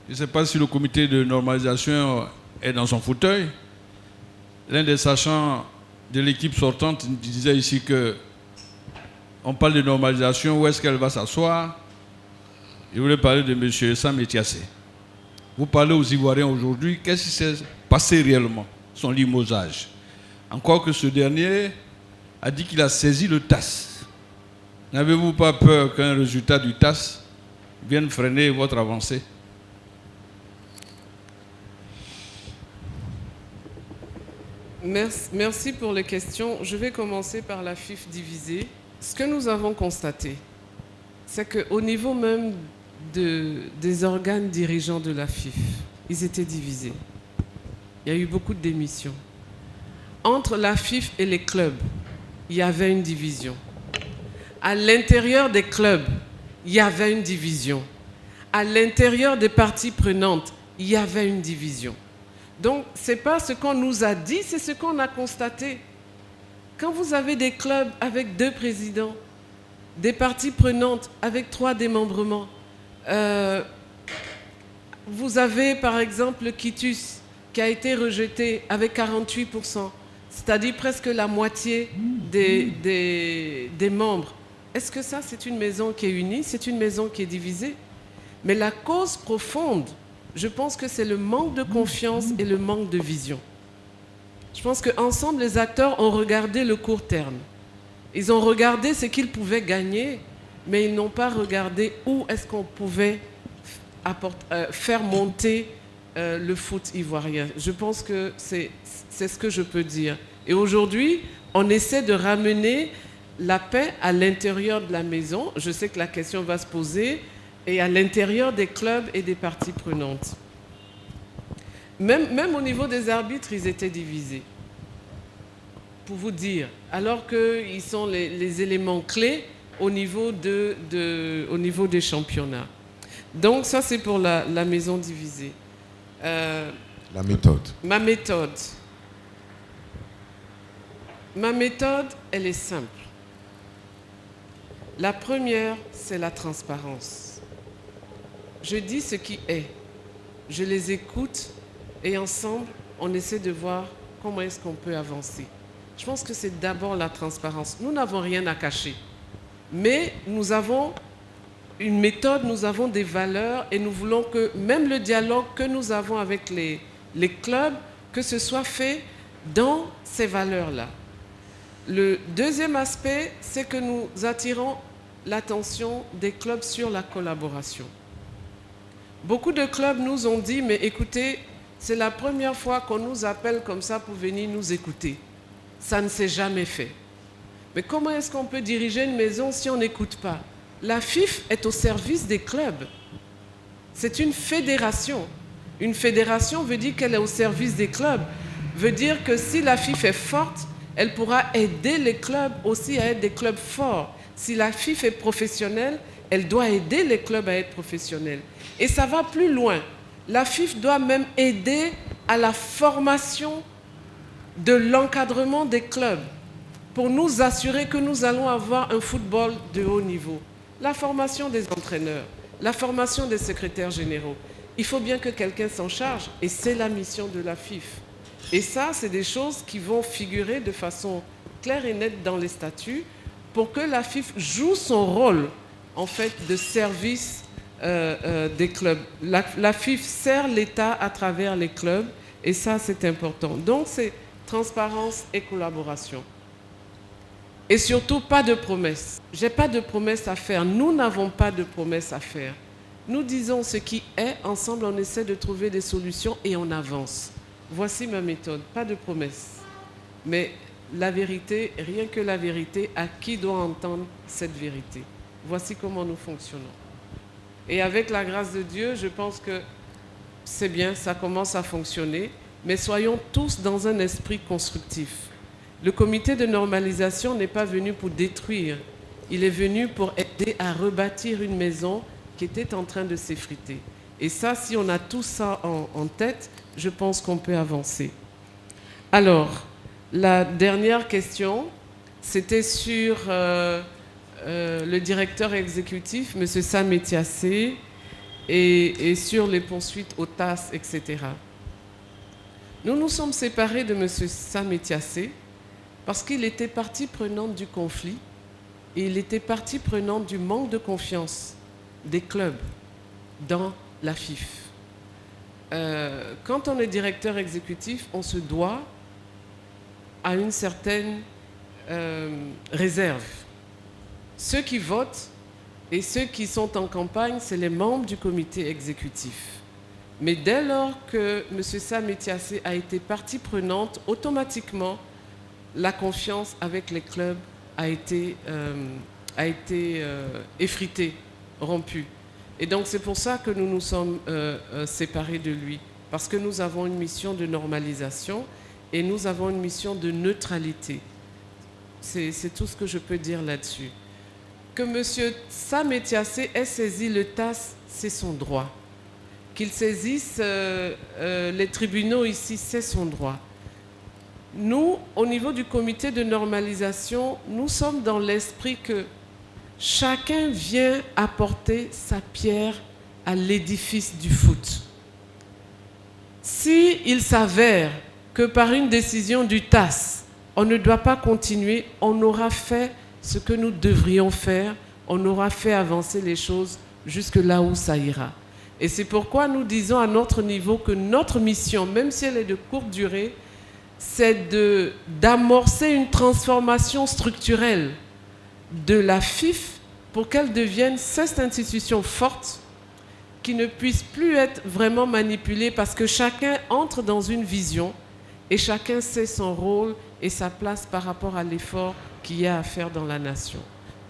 je ne sais pas si le comité de normalisation est dans son fauteuil. L'un des sachants de l'équipe sortante disait ici que on parle de normalisation, où est-ce qu'elle va s'asseoir? Je voulais parler de M. Sam Etiassé. Vous parlez aux Ivoiriens aujourd'hui, qu'est-ce qui s'est passé réellement, son limogeage? Encore que ce dernier a dit qu'il a saisi le TAS. N'avez-vous pas peur qu'un résultat du TAS vienne freiner votre avancée? Merci pour les questions. Je vais commencer par la FIF divisée. Ce que nous avons constaté, c'est qu'au niveau même des organes dirigeants de la FIF, ils étaient divisés. Il y a eu beaucoup de démissions. Entre la FIF et les clubs, il y avait une division. À l'intérieur des clubs, il y avait une division. À l'intérieur des parties prenantes, il y avait une division. Donc, ce n'est pas ce qu'on nous a dit, c'est ce qu'on a constaté. Quand vous avez des clubs avec 2 présidents, des parties prenantes avec 3 démembrements, vous avez par exemple le Quitus qui a été rejeté avec 48%, c'est-à-dire presque la moitié des membres. Est-ce que ça, c'est une maison qui est unie? C'est une maison qui est divisée? Mais la cause profonde, je pense que c'est le manque de confiance et le manque de vision. Je pense qu'ensemble, les acteurs ont regardé le court terme. Ils ont regardé ce qu'ils pouvaient gagner, mais ils n'ont pas regardé où est-ce qu'on pouvait faire monter le foot ivoirien. Je pense que c'est ce que je peux dire. Et aujourd'hui, on essaie de ramener la paix à l'intérieur de la maison. Je sais que la question va se poser, et à l'intérieur des clubs et des parties prenantes. Même au niveau des arbitres, ils étaient divisés. Pour vous dire, alors qu'ils sont les éléments clés au niveau des championnats. Donc ça, c'est pour la maison divisée. La méthode. Ma méthode. Ma méthode, elle est simple. La première, c'est la transparence. Je dis ce qui est. Je les écoute et ensemble, on essaie de voir comment est-ce qu'on peut avancer. Je pense que c'est d'abord la transparence. Nous n'avons rien à cacher, mais nous avons une méthode, nous avons des valeurs et nous voulons que même le dialogue que nous avons avec les clubs, que ce soit fait dans ces valeurs-là. Le deuxième aspect, c'est que nous attirons l'attention des clubs sur la collaboration. Beaucoup de clubs nous ont dit, mais écoutez, c'est la première fois qu'on nous appelle comme ça pour venir nous écouter. Ça ne s'est jamais fait. Mais comment est-ce qu'on peut diriger une maison si on n'écoute pas? La FIF est au service des clubs. C'est une fédération. Une fédération veut dire qu'elle est au service des clubs. Veut dire que si la FIF est forte, elle pourra aider les clubs aussi à être des clubs forts. Si la FIF est professionnelle, elle doit aider les clubs à être professionnels. Et ça va plus loin. La FIF doit même aider à la formation de l'encadrement des clubs pour nous assurer que nous allons avoir un football de haut niveau. La formation des entraîneurs, la formation des secrétaires généraux. Il faut bien que quelqu'un s'en charge et c'est la mission de la FIF. Et ça, c'est des choses qui vont figurer de façon claire et nette dans les statuts pour que la FIF joue son rôle en fait de service des clubs. La FIF sert l'État à travers les clubs et ça, c'est important. Donc, c'est transparence et collaboration. Et surtout, pas de promesses. Je n'ai pas de promesses à faire. Nous n'avons pas de promesses à faire. Nous disons ce qui est. Ensemble, on essaie de trouver des solutions et on avance. Voici ma méthode. Pas de promesses. Mais la vérité, rien que la vérité, à qui doit entendre cette vérité? Voici comment nous fonctionnons. Et avec la grâce de Dieu, je pense que c'est bien, ça commence à fonctionner. Mais soyons tous dans un esprit constructif. Le comité de normalisation n'est pas venu pour détruire. Il est venu pour aider à rebâtir une maison qui était en train de s'effriter. Et ça, si on a tout ça en tête, je pense qu'on peut avancer. Alors, la dernière question, c'était sur le directeur exécutif, M. Sam Etiassé, et sur les poursuites au TAS, etc. Nous nous sommes séparés de M. Sam Etiassé parce qu'il était partie prenante du conflit et il était partie prenante du manque de confiance des clubs dans la FIF. Quand on est directeur exécutif, on se doit à une certaine réserve. Ceux qui votent et ceux qui sont en campagne, c'est les membres du comité exécutif. Mais dès lors que M. Sam Etiassé a été partie prenante, automatiquement, la confiance avec les clubs a été effritée, rompue. Et donc c'est pour ça que nous nous sommes séparés de lui, parce que nous avons une mission de normalisation et nous avons une mission de neutralité. C'est tout ce que je peux dire là-dessus. Que M. Sam Etiassé ait saisi le TAS, c'est son droit. Qu'il saisisse les tribunaux ici, c'est son droit. Nous, au niveau du comité de normalisation, nous sommes dans l'esprit que chacun vient apporter sa pierre à l'édifice du foot. S'il s'avère que par une décision du TAS, on ne doit pas continuer, on aura fait ce que nous devrions faire, on aura fait avancer les choses jusque là où ça ira. Et c'est pourquoi nous disons à notre niveau que notre mission, même si elle est de courte durée, c'est d'amorcer une transformation structurelle de la FIF pour qu'elle devienne cette institution forte qui ne puisse plus être vraiment manipulée parce que chacun entre dans une vision et chacun sait son rôle et sa place par rapport à l'effort qu'il y a à faire dans la nation.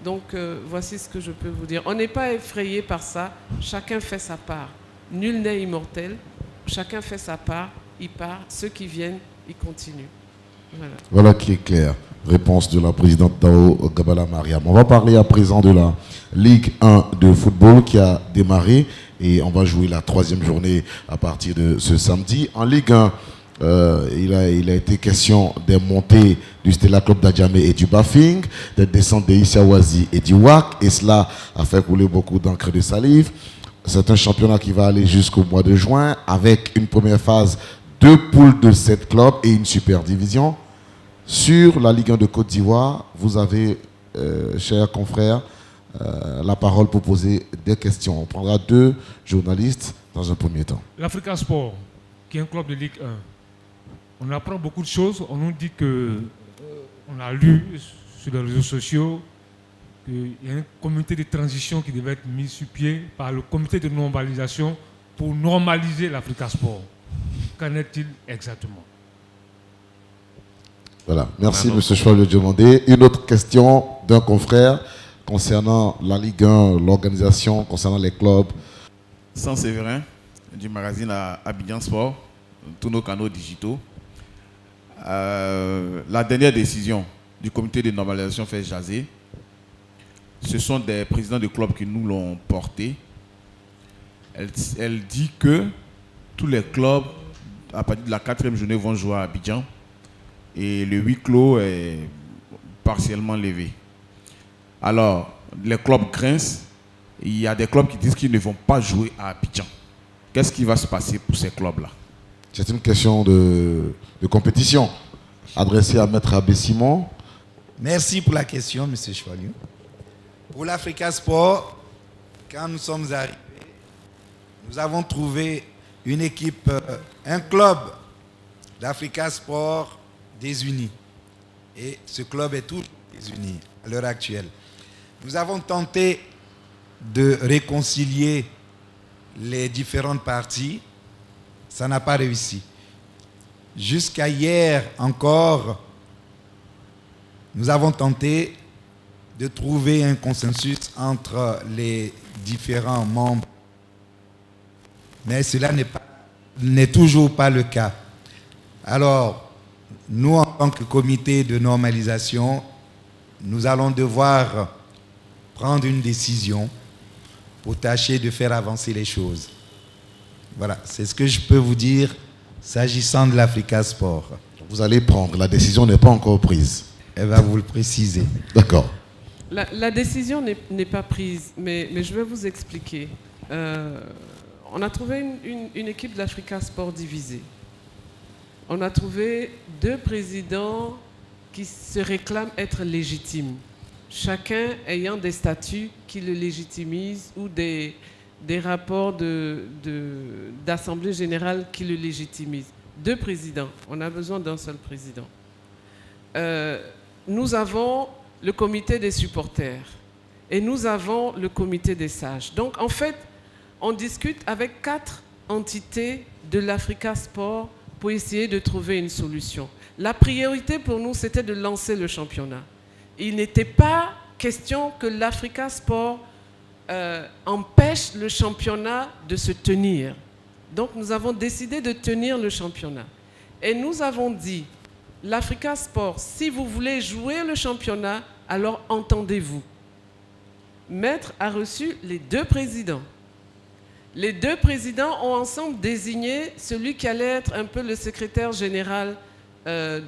Donc voici ce que je peux vous dire. On n'est pas effrayé par ça, chacun fait sa part. Nul n'est immortel, chacun fait sa part, il part, ceux qui viennent, ils continuent. Voilà qui est clair. Réponse de la présidente Dao Gabala Mariam. On va parler à présent de la Ligue 1 de football qui a démarré et on va jouer la 3e journée à partir de ce samedi. En Ligue 1, il a été question des montées du Stella Club d'Adjamé et du Bafing, des descentes de Issawazi et du WAC, et cela a fait couler beaucoup d'encre de salive. C'est un championnat qui va aller jusqu'au mois de juin avec une première phase, 2 poules de 7 clubs et une super division. Sur la Ligue 1 de Côte d'Ivoire, vous avez, chers confrères, la parole pour poser des questions. On prendra 2 journalistes dans un premier temps. L'Africa Sport, qui est un club de Ligue 1, on apprend beaucoup de choses. On nous dit que, on a lu sur les réseaux sociaux qu'il y a un comité de transition qui devait être mis sur pied par le comité de normalisation pour normaliser l'Africa Sport. Qu'en est-il exactement? Voilà, merci M. Choual de demander. Une autre question d'un confrère concernant la Ligue 1, l'organisation, concernant les clubs. Sans Séverin, du magazine Abidjan Sport, tous nos canaux digitaux. La dernière décision du comité de normalisation fait jaser. Ce sont des présidents de clubs qui nous l'ont portée. Elle dit que tous les clubs, à partir de la 4e journée, vont jouer à Abidjan. Et le huis clos est partiellement levé. Alors, les clubs grincent. Il y a des clubs qui disent qu'ils ne vont pas jouer à Abidjan. Qu'est-ce qui va se passer pour ces clubs-là? C'est une question de compétition adressée à Maître Abbé Simon. Merci pour la question, M. Choualiou. Pour l'Africa Sport, quand nous sommes arrivés, nous avons trouvé une équipe, un club d'Africa Sport désuni. Et ce club est toujours désuni à l'heure actuelle. Nous avons tenté de réconcilier les différentes parties. Ça n'a pas réussi. Jusqu'à hier encore, nous avons tenté de trouver un consensus entre les différents membres. Mais cela n'est toujours pas le cas. Alors, nous, en tant que comité de normalisation, nous allons devoir prendre une décision pour tâcher de faire avancer les choses. Voilà, c'est ce que je peux vous dire s'agissant de l'Africa Sport. Vous allez prendre, la décision n'est pas encore prise. Elle va vous le préciser. D'accord. La décision n'est pas prise, mais je vais vous expliquer. On a trouvé une équipe de l'Africa Sport divisée. On a trouvé 2 présidents qui se réclament être légitimes, chacun ayant des statuts qui le légitimisent ou des rapports d'Assemblée générale qui le légitimisent. 2 présidents, on a besoin d'un seul président. Nous avons le comité des supporters et nous avons le comité des sages. Donc en fait, on discute avec 4 entités de l'Africa Sport pour essayer de trouver une solution. La priorité pour nous, c'était de lancer le championnat. Il n'était pas question que l'Africa Sport empêche le championnat de se tenir. Donc nous avons décidé de tenir le championnat. Et nous avons dit, l'Africa Sport, si vous voulez jouer le championnat, alors entendez-vous. Maître a reçu les 2 présidents. Les 2 présidents ont ensemble désigné celui qui allait être un peu le secrétaire général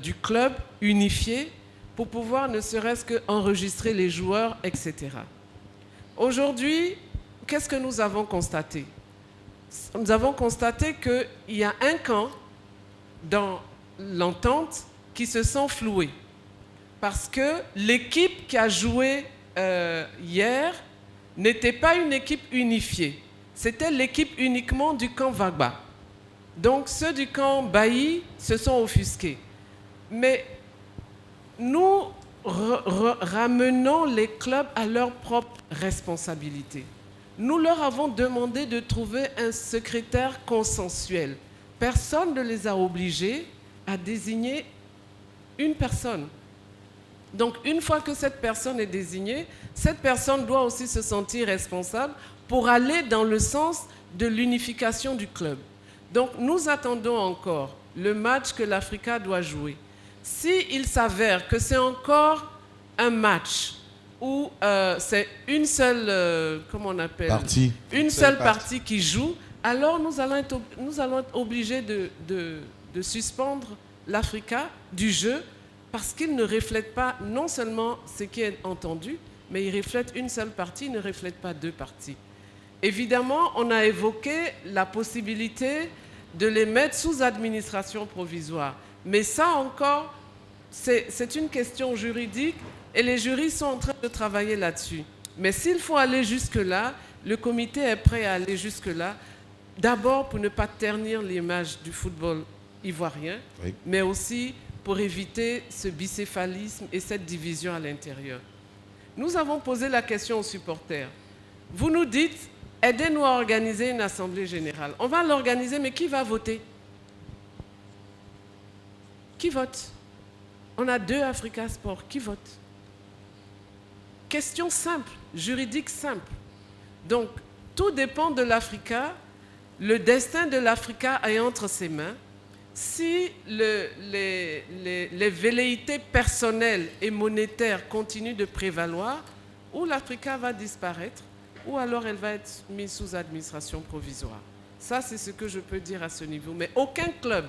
du club unifié pour pouvoir ne serait-ce qu'enregistrer les joueurs, etc. Aujourd'hui, qu'est-ce que nous avons constaté? Nous avons constaté qu'il y a un camp dans l'entente qui se sent floué. Parce que l'équipe qui a joué hier n'était pas une équipe unifiée. C'était l'équipe uniquement du camp Vagba. Donc ceux du camp Bailly se sont offusqués. Mais nous ramenons les clubs à leur propre responsabilité. Nous leur avons demandé de trouver un secrétaire consensuel. Personne ne les a obligés à désigner une personne. Donc, une fois que cette personne est désignée, cette personne doit aussi se sentir responsable pour aller dans le sens de l'unification du club. Donc, nous attendons encore le match que l'Africa doit jouer. S'il s'avère que c'est encore un match où c'est une seule, comment on appelle, une seule partie qui joue, alors nous allons être obligés de suspendre l'Africa du jeu parce qu'il ne reflète pas non seulement ce qui est entendu, mais il reflète une seule partie, il ne reflète pas 2 parties. Évidemment, on a évoqué la possibilité de les mettre sous administration provisoire. Mais ça encore, c'est une question juridique et les jurys sont en train de travailler là-dessus. Mais s'il faut aller jusque-là, le comité est prêt à aller jusque-là, d'abord pour ne pas ternir l'image du football ivoirien, oui, mais aussi pour éviter ce bicéphalisme et cette division à l'intérieur. Nous avons posé la question aux supporters. Vous nous dites, aidez-nous à organiser une assemblée générale. On va l'organiser, mais qui va voter? Qui vote? On a 2 Africa Sport. Qui vote? Question simple, juridique simple. Donc, tout dépend de l'Africa. Le destin de l'Africa est entre ses mains. Si les velléités personnelles et monétaires continuent de prévaloir, ou l'Africa va disparaître, ou alors elle va être mise sous administration provisoire. Ça, c'est ce que je peux dire à ce niveau. Mais aucun club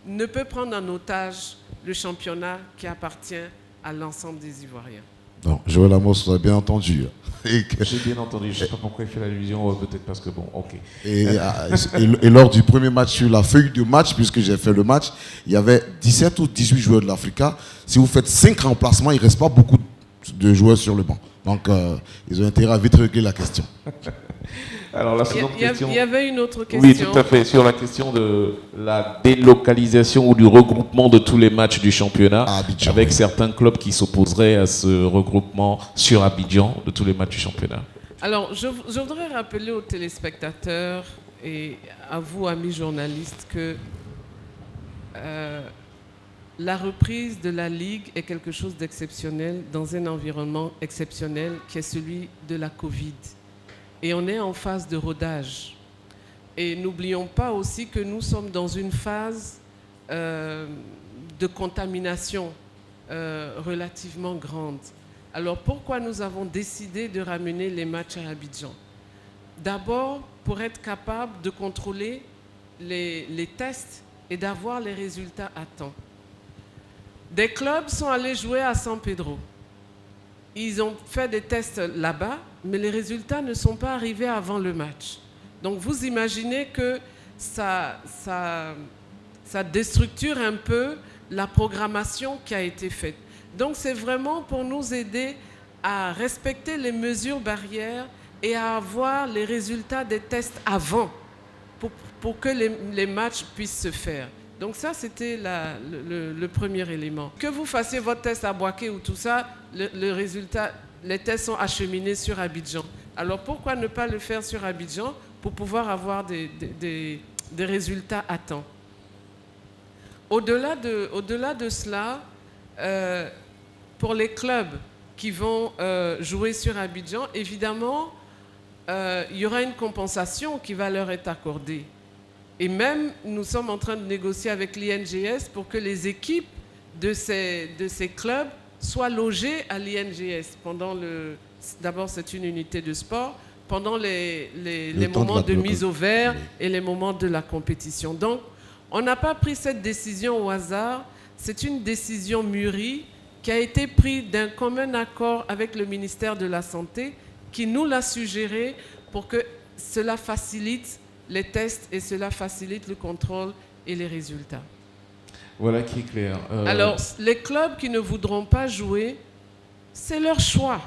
ne peut prendre en otage le championnat qui appartient à l'ensemble des Ivoiriens. Non, Joël Amos, vous avez bien entendu. J'ai bien entendu, je ne sais pas pourquoi il fait l'allusion, peut-être parce que bon, ok. Et lors du premier match, sur la feuille de match, puisque j'ai fait le match, il y avait 17 ou 18 joueurs de l'Africa. Si vous faites 5 remplacements, il ne reste pas beaucoup de joueurs sur le banc. Donc, ils ont intérêt à vite régler la question. Alors, la seconde question... Il y avait une autre question. Oui, tout à fait, sur la question de la délocalisation ou du regroupement de tous les matchs du championnat, Abidjan, avec certains clubs qui s'opposeraient à ce regroupement sur Abidjan de tous les matchs du championnat. Alors, je voudrais rappeler aux téléspectateurs et à vous, amis journalistes, que la reprise de la Ligue est quelque chose d'exceptionnel dans un environnement exceptionnel qui est celui de la Covid. Et on est en phase de rodage. Et n'oublions pas aussi que nous sommes dans une phase de contamination relativement grande. Alors pourquoi nous avons décidé de ramener les matchs à Abidjan? D'abord, pour être capable de contrôler les tests et d'avoir les résultats à temps. Des clubs sont allés jouer à San Pedro. Ils ont fait des tests là-bas, mais les résultats ne sont pas arrivés avant le match. Donc vous imaginez que ça déstructure un peu la programmation qui a été faite. Donc c'est vraiment pour nous aider à respecter les mesures barrières et à avoir les résultats des tests avant pour que les matchs puissent se faire. Donc ça, c'était le premier élément. Que vous fassiez votre test à Boaké ou tout ça, le résultat, les tests sont acheminés sur Abidjan. Alors pourquoi ne pas le faire sur Abidjan pour pouvoir avoir des résultats à temps? Au-delà de cela, pour les clubs qui vont jouer sur Abidjan, évidemment, il y aura une compensation qui va leur être accordée. Et même, nous sommes en train de négocier avec l'INGS pour que les équipes de ces clubs soient logées à l'INGS pendant d'abord, c'est une unité de sport, pendant les moments de mise au vert et les moments de la compétition. Donc, on n'a pas pris cette décision au hasard. C'est une décision mûrie qui a été prise d'un commun accord avec le ministère de la Santé qui nous l'a suggéré pour que cela facilite les tests et cela facilite le contrôle et les résultats. Voilà qui est clair. Alors, les clubs qui ne voudront pas jouer, c'est leur choix.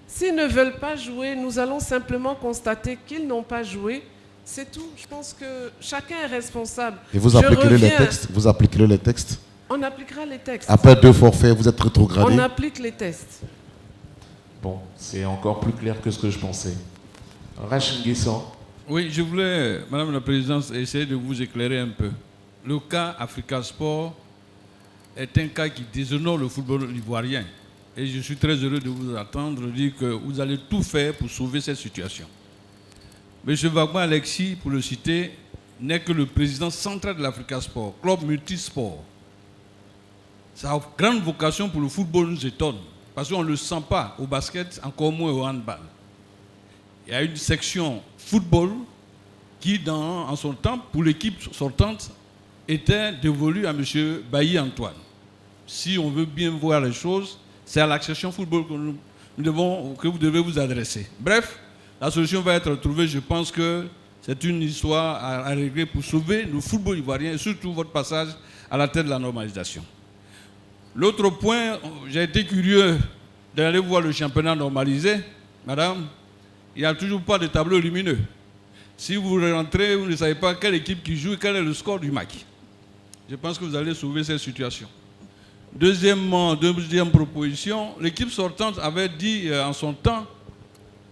S'ils ne veulent pas jouer, nous allons simplement constater qu'ils n'ont pas joué. C'est tout. Je pense que chacun est responsable. Et vous appliquerez les textes? Vous appliquerez les textes? On appliquera les textes. Après 2 forfaits, vous êtes rétrogradé? On applique les tests. Bon, c'est encore plus clair que ce que je pensais. Rachid Nguessan. Oui, je voulais, Madame la Présidente, essayer de vous éclairer un peu. Le cas Africa Sport est un cas qui déshonore le football ivoirien. Et je suis très heureux de vous attendre, dire que vous allez tout faire pour sauver cette situation. M. Wagman Alexis, pour le citer, n'est que le président central de l'Africa Sport, club multisport. Sa grande vocation pour le football nous étonne, parce qu'on ne le sent pas au basket, encore moins au handball. Il y a une section football qui, en son temps, pour l'équipe sortante, était dévolue à M. Bailly Antoine. Si on veut bien voir les choses, c'est à la section football que vous devez vous adresser. Bref, La solution va être trouvée. Je pense que c'est une histoire à régler pour sauver le football ivoirien et surtout votre passage à la tête de la normalisation. L'autre point, j'ai été curieux d'aller voir le championnat normalisé. Madame, il n'y a toujours pas de tableau lumineux. Si vous rentrez, vous ne savez pas quelle équipe qui joue et quel est le score du match. Je pense que vous allez sauver cette situation. Deuxième proposition, l'équipe sortante avait dit en son temps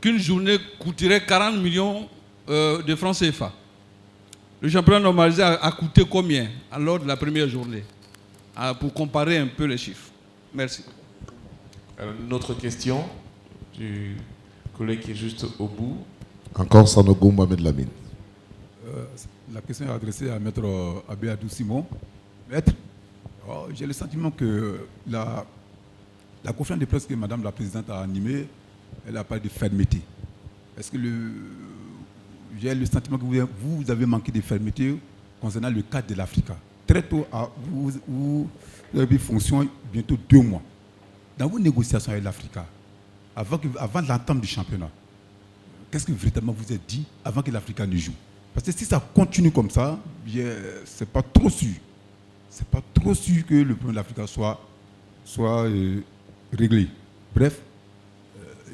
qu'une journée coûterait 40 millions de francs CFA. Le championnat normalisé a coûté combien lors de la première journée? Pour comparer un peu les chiffres. Merci. Une autre question du collègue qui est juste au bout. Encore Sanogo Mohamed Lamine. La question est adressée à Maître Abéadou Simon. Maître, j'ai le sentiment que la conférence de presse que Madame la Présidente a animée, elle a parlé de fermeté. Est-ce que j'ai le sentiment que vous avez manqué de fermeté concernant le cadre de l'Africa? Très tôt, vous avez pris fonction bientôt 2 mois. Dans vos négociations avec l'Africa, avant l'entame du championnat, qu'est-ce que véritablement vous êtes dit avant que l'Africa ne joue? Parce que si ça continue comme ça, c'est pas trop sûr. C'est pas trop sûr que le problème de l'Africa soit réglé. Bref,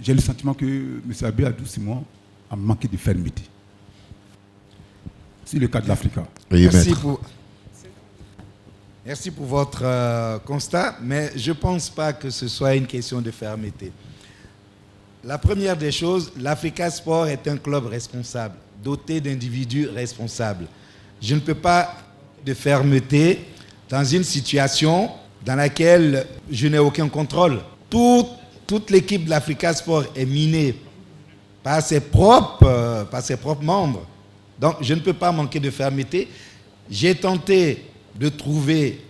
j'ai le sentiment que M. Abéadou Simon a manqué de fermeté. C'est le cas de l'Africa. Merci pour votre constat, mais je ne pense pas que ce soit une question de fermeté. La première des choses, l'Africa Sport est un club responsable, doté d'individus responsables. Je ne peux pas de fermeté dans une situation dans laquelle je n'ai aucun contrôle. Toute l'équipe de l'Africa Sport est minée par ses propres membres. Donc je ne peux pas manquer de fermeté. J'ai tenté de trouver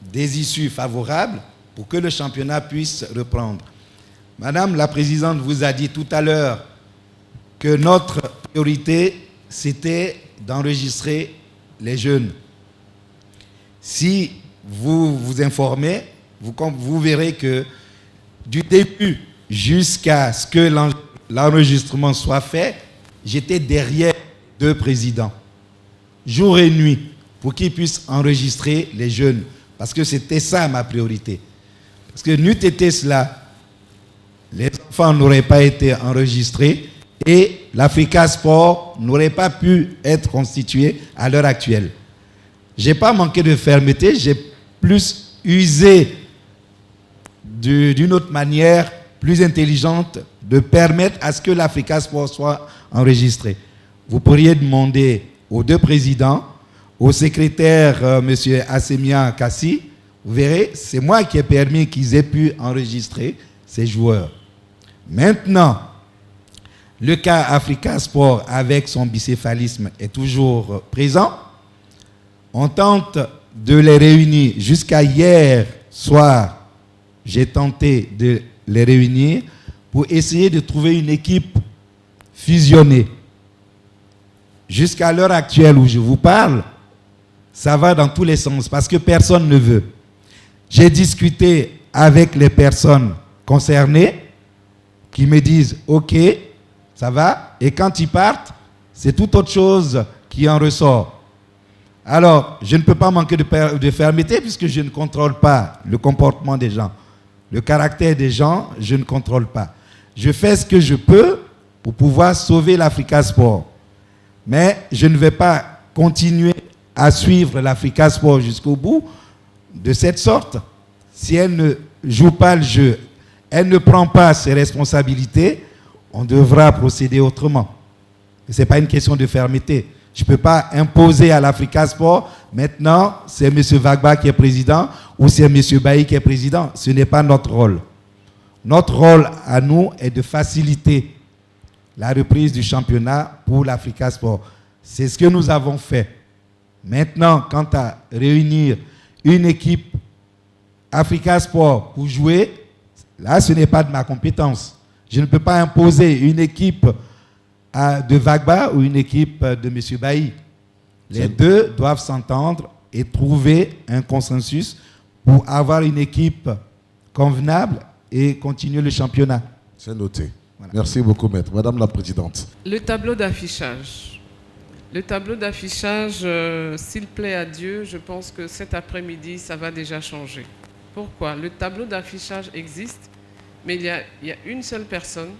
des issues favorables pour que le championnat puisse reprendre. Madame la Présidente vous a dit tout à l'heure que notre priorité, c'était d'enregistrer les jeunes. Si vous vous informez, vous verrez que du début jusqu'à ce que l'enregistrement soit fait, j'étais derrière 2 présidents, jour et nuit, pour qu'ils puissent enregistrer les jeunes. Parce que c'était ça ma priorité. Parce que n'eût été cela, les enfants n'auraient pas été enregistrés et l'Africa Sport n'aurait pas pu être constitué à l'heure actuelle. Je n'ai pas manqué de fermeté, j'ai plus usé d'une autre manière, plus intelligente, de permettre à ce que l'Africa Sport soit enregistré. Vous pourriez demander aux 2 présidents, au secrétaire M. Assemia Kassi, vous verrez, c'est moi qui ai permis qu'ils aient pu enregistrer ces joueurs. Maintenant, le cas Africa Sport avec son bicéphalisme est toujours présent. On tente de les réunir. Jusqu'à hier soir, j'ai tenté de les réunir pour essayer de trouver une équipe fusionnée. Jusqu'à l'heure actuelle où je vous parle, ça va dans tous les sens parce que personne ne veut. J'ai discuté avec les personnes concernées qui me disent « Ok, ça va ». Et quand ils partent, c'est tout autre chose qui en ressort. Alors, je ne peux pas manquer de fermeté puisque je ne contrôle pas le comportement des gens. Le caractère des gens, je ne contrôle pas. Je fais ce que je peux pour pouvoir sauver l'Africa Sport. Mais je ne vais pas continuer à suivre l'Africa Sport jusqu'au bout de cette sorte. Si elle ne joue pas le jeu, elle ne prend pas ses responsabilités, on devra procéder autrement. Ce n'est pas une question de fermeté. Je ne peux pas imposer à l'Africa Sport, maintenant c'est M. Vagba qui est président ou c'est M. Bailly qui est président. Ce n'est pas notre rôle. Notre rôle à nous est de faciliter la reprise du championnat pour l'Africa Sport. C'est ce que nous avons fait. Maintenant, quant à réunir une équipe Africa Sport pour jouer, là, ce n'est pas de ma compétence. Je ne peux pas imposer une équipe de Vagba ou une équipe de M. Bailly. Les deux doivent s'entendre et trouver un consensus pour avoir une équipe convenable et continuer le championnat. C'est noté. Voilà. Merci beaucoup, maître. Madame la Présidente. Le tableau d'affichage. Le tableau d'affichage, s'il plaît à Dieu, je pense que cet après-midi, ça va déjà changer. Pourquoi? Le tableau d'affichage existe, mais il y a une seule personne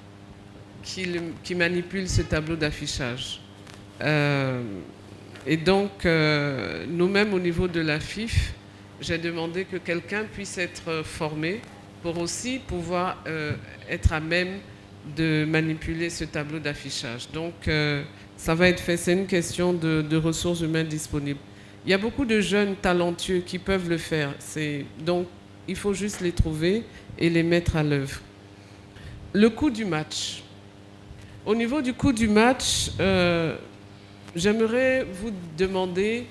qui manipule ce tableau d'affichage. Et donc, nous-mêmes, au niveau de la FIF, j'ai demandé que quelqu'un puisse être formé pour aussi pouvoir être à même de manipuler ce tableau d'affichage. Donc, ça va être fait. C'est une question de ressources humaines disponibles. Il y a beaucoup de jeunes talentueux qui peuvent le faire. Donc, il faut juste les trouver et les mettre à l'œuvre. Le coût du match. Au niveau du coût du match, j'aimerais vous demander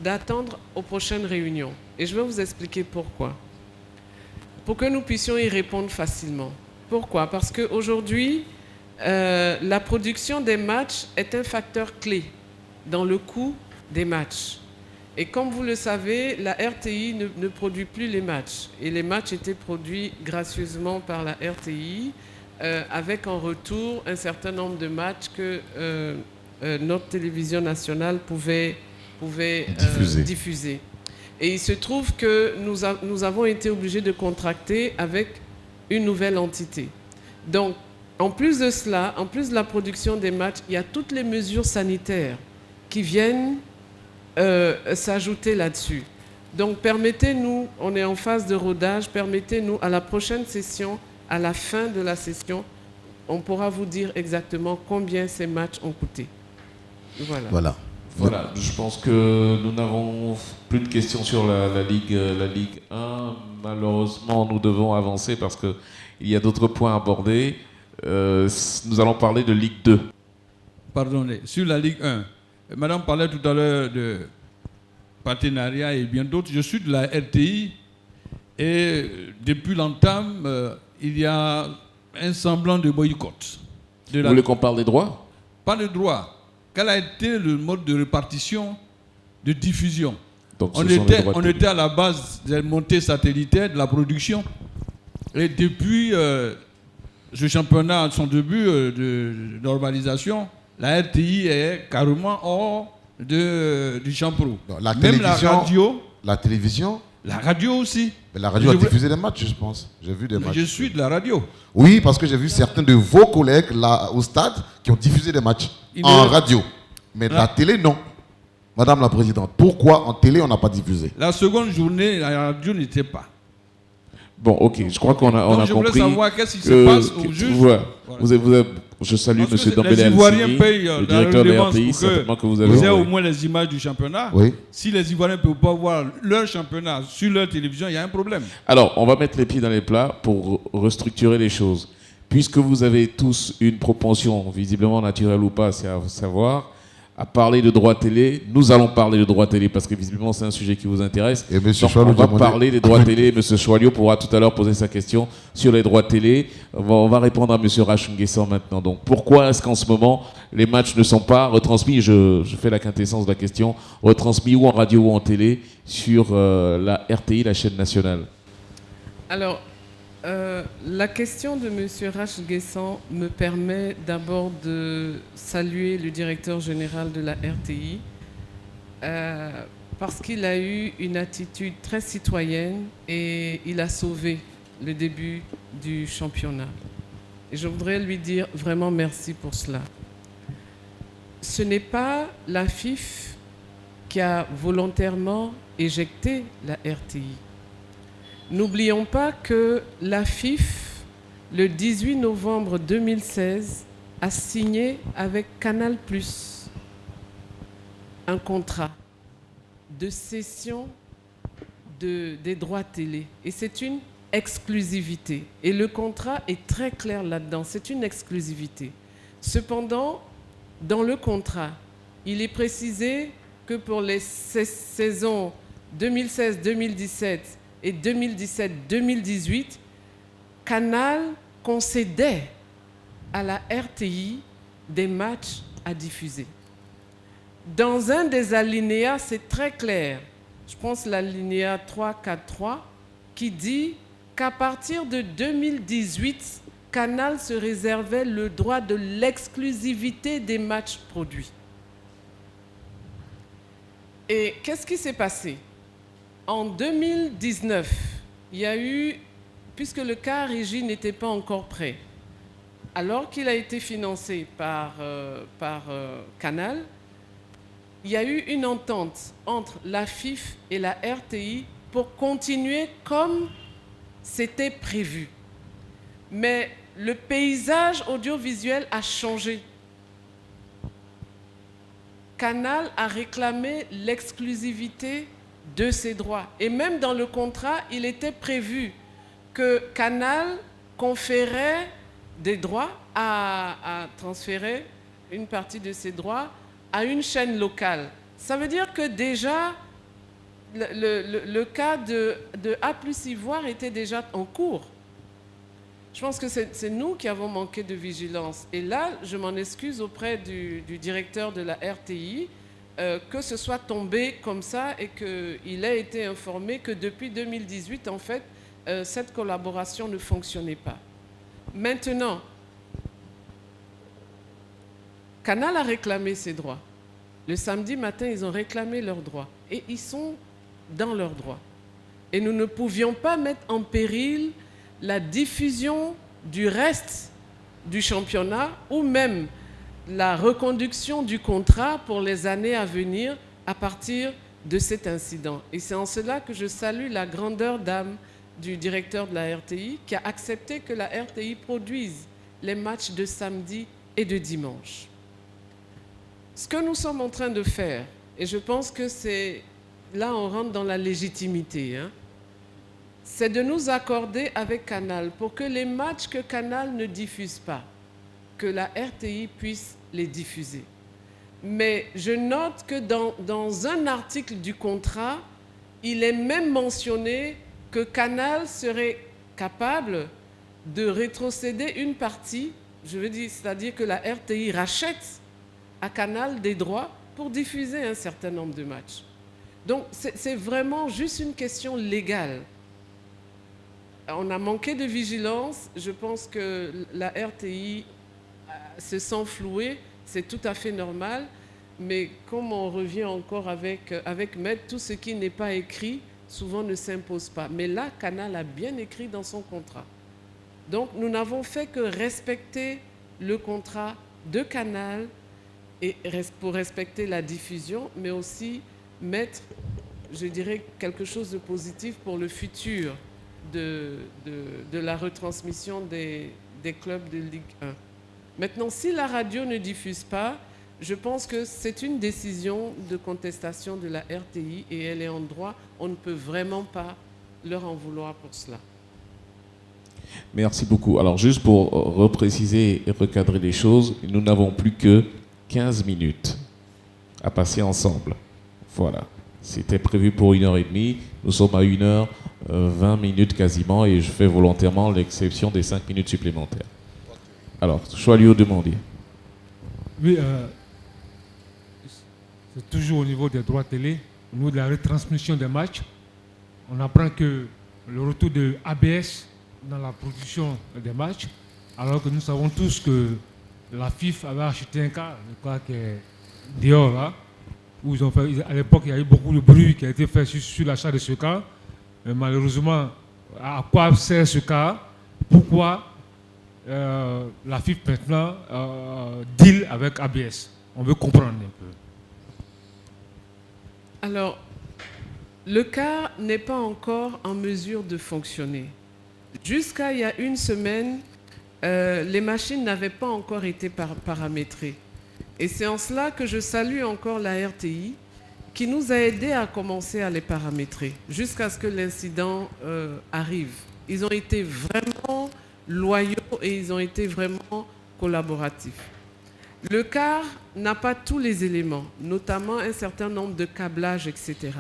d'attendre aux prochaines réunions. Et je vais vous expliquer pourquoi. Pour que nous puissions y répondre facilement. Pourquoi? Parce qu'aujourd'hui, la production des matchs est un facteur clé dans le coût des matchs. Et comme vous le savez, la RTI ne produit plus les matchs. Et les matchs étaient produits gracieusement par la RTI, avec en retour un certain nombre de matchs que notre télévision nationale pouvait diffuser. Et il se trouve que nous avons été obligés de contracter avec une nouvelle entité. Donc, en plus de cela, en plus de la production des matchs, il y a toutes les mesures sanitaires qui viennent s'ajouter là-dessus. Donc, permettez-nous, on est en phase de rodage, permettez-nous à la prochaine session, à la fin de la session, on pourra vous dire exactement combien ces matchs ont coûté. Voilà. Voilà, je pense que nous n'avons plus de questions sur la Ligue 1. Malheureusement, nous devons avancer parce qu'il y a d'autres points à aborder. Nous allons parler de Ligue 2. Pardonnez, sur la Ligue 1, Madame parlait tout à l'heure de partenariat et bien d'autres. Je suis de la RTI et depuis l'entame, il y a un semblant de boycott. Vous voulez qu'on parle des droits? Pas de droits. Quel a été le mode de répartition, de diffusion? Donc, on était à la base des montées satellitaires de la production. Et depuis ce championnat, à son début de normalisation, la RTI est carrément hors du champ pro. Même la radio. La télévision. La radio aussi. Mais la radio a diffusé des matchs, je pense. J'ai vu des matchs. Je suis de la radio. Oui, parce que j'ai vu certains de vos collègues là au stade qui ont diffusé des matchs en radio. Mais la télé, non. Madame la Présidente, pourquoi en télé on n'a pas diffusé? La seconde journée, la radio n'était pas. Bon, ok, je crois qu'on a compris. Je voulais savoir qu'est-ce qui se passe au juste. Je salue M. Dombele Les Ivoiriens payent le directeur de la RTI, certainement que vous avez au moins les images du championnat. Oui. Si les Ivoiriens ne peuvent pas voir leur championnat sur leur télévision, il y a un problème. Alors, on va mettre les pieds dans les plats pour restructurer les choses. Puisque vous avez tous une propension, visiblement naturelle ou pas, c'est à savoir, à parler de droits télé, nous allons parler de droits télé parce que visiblement c'est un sujet qui vous intéresse. Et monsieur on va parler des droits télé. Monsieur Choualio pourra tout à l'heure poser sa question sur les droits télé. On va répondre à monsieur Rachunguessan maintenant. Donc pourquoi est-ce qu'en ce moment les matchs ne sont pas retransmis, je fais la quintessence de la question, retransmis ou en radio ou en télé sur la RTI, la chaîne nationale? Alors, la question de M. Rachunguessan me permet d'abord de saluer le directeur général de la RTI parce qu'il a eu une attitude très citoyenne et il a sauvé le début du championnat. Et je voudrais lui dire vraiment merci pour cela. Ce n'est pas la FIF qui a volontairement éjecté la RTI. N'oublions pas que la FIF, le 18 novembre 2016, a signé avec Canal+ un contrat de cession des droits télé. Et c'est une exclusivité. Et le contrat est très clair là-dedans. C'est une exclusivité. Cependant, dans le contrat, il est précisé que pour les saisons 2016-2017 et 2017-2018, Canal concédait à la RTI des matchs à diffuser. Dans un des alinéas, c'est très clair. Je pense l'alinéa 343 qui dit qu'à partir de 2018, Canal se réservait le droit de l'exclusivité des matchs produits. Et qu'est-ce qui s'est passé? En 2019, il y a eu, puisque le CAR Régie n'était pas encore prêt, alors qu'il a été financé par Canal, il y a eu une entente entre la FIF et la RTI pour continuer comme c'était prévu. Mais le paysage audiovisuel a changé. Canal a réclamé l'exclusivité de ses droits. Et même dans le contrat, il était prévu que Canal conférait des droits à transférer une partie de ses droits à une chaîne locale. Ça veut dire que déjà, le cas de A+ Ivoire était déjà en cours. Je pense que c'est nous qui avons manqué de vigilance. Et là, je m'en excuse auprès du directeur de la RTI que ce soit tombé comme ça et qu'il ait été informé que depuis 2018, en fait, cette collaboration ne fonctionnait pas. Maintenant, Canal a réclamé ses droits. Le samedi matin, ils ont réclamé leurs droits. Et ils sont dans leurs droits. Et nous ne pouvions pas mettre en péril la diffusion du reste du championnat ou même la reconduction du contrat pour les années à venir à partir de cet incident. Et c'est en cela que je salue la grandeur d'âme du directeur de la RTI qui a accepté que la RTI produise les matchs de samedi et de dimanche. Ce que nous sommes en train de faire, et je pense que c'est là on rentre dans la légitimité, c'est de nous accorder avec Canal pour que les matchs que Canal ne diffuse pas, que la RTI puisse les diffuser. Mais je note que dans un article du contrat, il est même mentionné que Canal serait capable de rétrocéder une partie, je veux dire, c'est-à-dire que la RTI rachète à Canal des droits pour diffuser un certain nombre de matchs. Donc c'est vraiment juste une question légale. On a manqué de vigilance. Je pense que la RTI se sent flouée. C'est tout à fait normal. Mais comme on revient encore avec Maître, tout ce qui n'est pas écrit, souvent ne s'impose pas. Mais là, Canal a bien écrit dans son contrat. Donc nous n'avons fait que respecter le contrat de Canal et pour respecter la diffusion, mais aussi mettre, je dirais, quelque chose de positif pour le futur de la retransmission des clubs de Ligue 1. Maintenant, si la radio ne diffuse pas, je pense que c'est une décision de contestation de la RTI et elle est en droit. On ne peut vraiment pas leur en vouloir pour cela. Merci beaucoup. Alors, juste pour repréciser et recadrer les choses, nous n'avons plus que 15 minutes à passer ensemble. Voilà. C'était prévu pour 1h30. Nous sommes à 1h20 minutes quasiment et je fais volontairement l'exception des 5 minutes supplémentaires. Alors, Choix-Lieu demandier. Oui, c'est toujours au niveau des droits télé, au niveau de la retransmission des matchs. On apprend que le retour de ABS dans la production des matchs, alors que nous savons tous que la FIF avait acheté un cas, je crois que Dior, là, où ils ont fait, à l'époque, il y a eu beaucoup de bruit qui a été fait sur l'achat de ce cas. Mais malheureusement, à quoi sert ce cas? Pourquoi la FIF maintenant deal avec ABS? On veut comprendre un peu. Alors, le cas n'est pas encore en mesure de fonctionner. Jusqu'à il y a une semaine, les machines n'avaient pas encore été paramétrées. Et c'est en cela que je salue encore la RTI qui nous a aidés à commencer à les paramétrer jusqu'à ce que l'incident arrive. Ils ont été vraiment loyaux et ils ont été vraiment collaboratifs. Le CAR n'a pas tous les éléments, notamment un certain nombre de câblages, etc.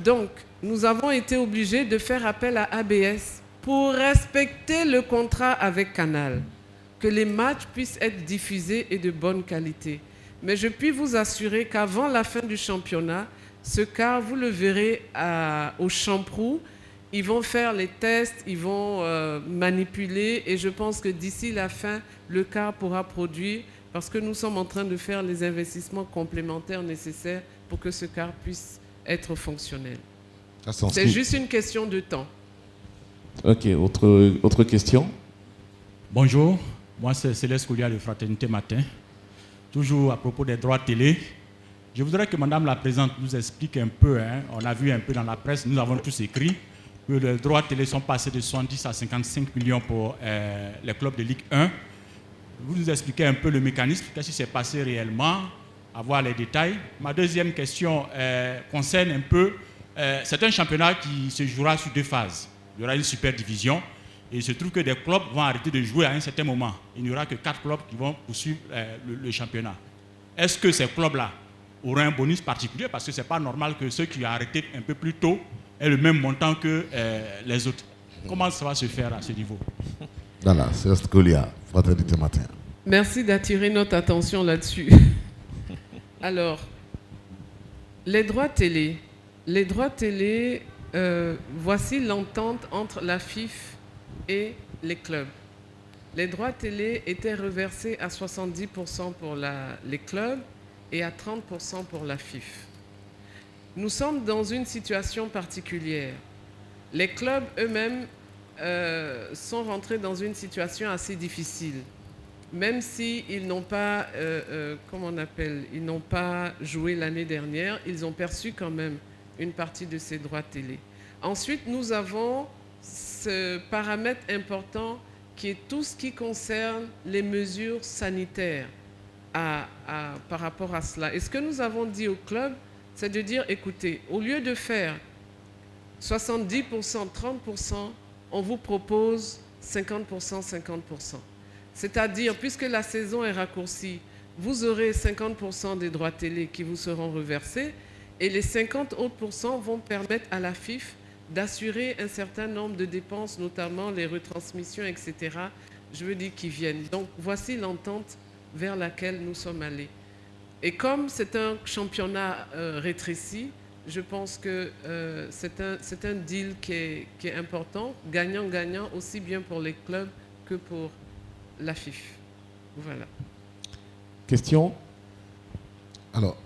Donc, nous avons été obligés de faire appel à ABS pour respecter le contrat avec Canal, que les matchs puissent être diffusés et de bonne qualité. Mais je puis vous assurer qu'avant la fin du championnat, ce CAR, vous le verrez au Champroux, Ils vont faire les tests, ils vont manipuler et je pense que d'ici la fin, le CAR pourra produire parce que nous sommes en train de faire les investissements complémentaires nécessaires pour que ce CAR puisse être fonctionnel. C'est juste une question de temps. Ok, autre question? Bonjour, moi c'est Céleste Koulia de Fraternité Matin. Toujours à propos des droits télé. Je voudrais que Madame la Présidente nous explique un peu, on a vu un peu dans la presse, nous avons tous écrit, que les droits télé sont passés de 70 à 55 millions pour les clubs de Ligue 1. Vous nous expliquez un peu le mécanisme, qu'est-ce qui s'est passé réellement, avoir les détails. Ma deuxième question concerne un peu, c'est un championnat qui se jouera sur 2 phases. Il y aura une super division et il se trouve que des clubs vont arrêter de jouer à un certain moment. Il n'y aura que 4 clubs qui vont poursuivre le championnat. Est-ce que ces clubs-là auront un bonus particulier? Parce que ce n'est pas normal que ceux qui ont arrêté un peu plus tôt aient le même montant que les autres. Comment ça va se faire à ce niveau? Voilà, c'est Scolia, Fraternité Matin. Merci d'attirer notre attention là-dessus. Alors, les droits télé. Les droits télé, voici l'entente entre la FIF et les clubs. Les droits télé étaient reversés à 70% pour les clubs et à 30% pour la FIF. Nous sommes dans une situation particulière. Les clubs eux-mêmes sont rentrés dans une situation assez difficile. Même s'ils n'ont pas, ils n'ont pas joué l'année dernière, ils ont perçu quand même une partie de ces droits télé. Ensuite, nous avons ce paramètre important qui est tout ce qui concerne les mesures sanitaires par rapport à cela. Et ce que nous avons dit au club, c'est de dire, écoutez, au lieu de faire 70%, 30%, on vous propose 50%, 50%. C'est-à-dire, puisque la saison est raccourcie, vous aurez 50% des droits télé qui vous seront reversés et les 50 autres pourcents vont permettre à la FIF d'assurer un certain nombre de dépenses, notamment les retransmissions, etc. Je veux dire qui viennent. Donc, voici l'entente vers laquelle nous sommes allés. Et comme c'est un championnat rétréci, je pense que c'est un deal qui est important, gagnant-gagnant, aussi bien pour les clubs que pour la FIF. Voilà. Question? Alors,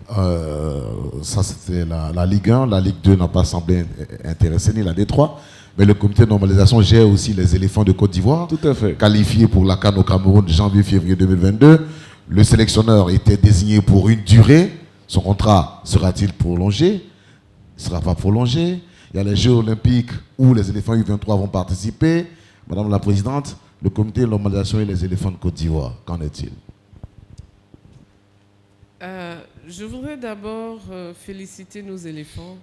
ça c'était la Ligue 1. La Ligue 2 n'a pas semblé intéresser ni la D3. Mais le comité de normalisation gère aussi les éléphants de Côte d'Ivoire. Tout à fait. Qualifiés pour la CAN au Cameroun de janvier-février 2022. Le sélectionneur était désigné pour une durée. Son contrat sera-t-il prolongé? Il ne sera pas prolongé. Il y a les Jeux olympiques où les éléphants U23 vont participer. Madame la Présidente, le comité de normalisation et les éléphants de Côte d'Ivoire, qu'en est-il? Je voudrais d'abord féliciter nos éléphants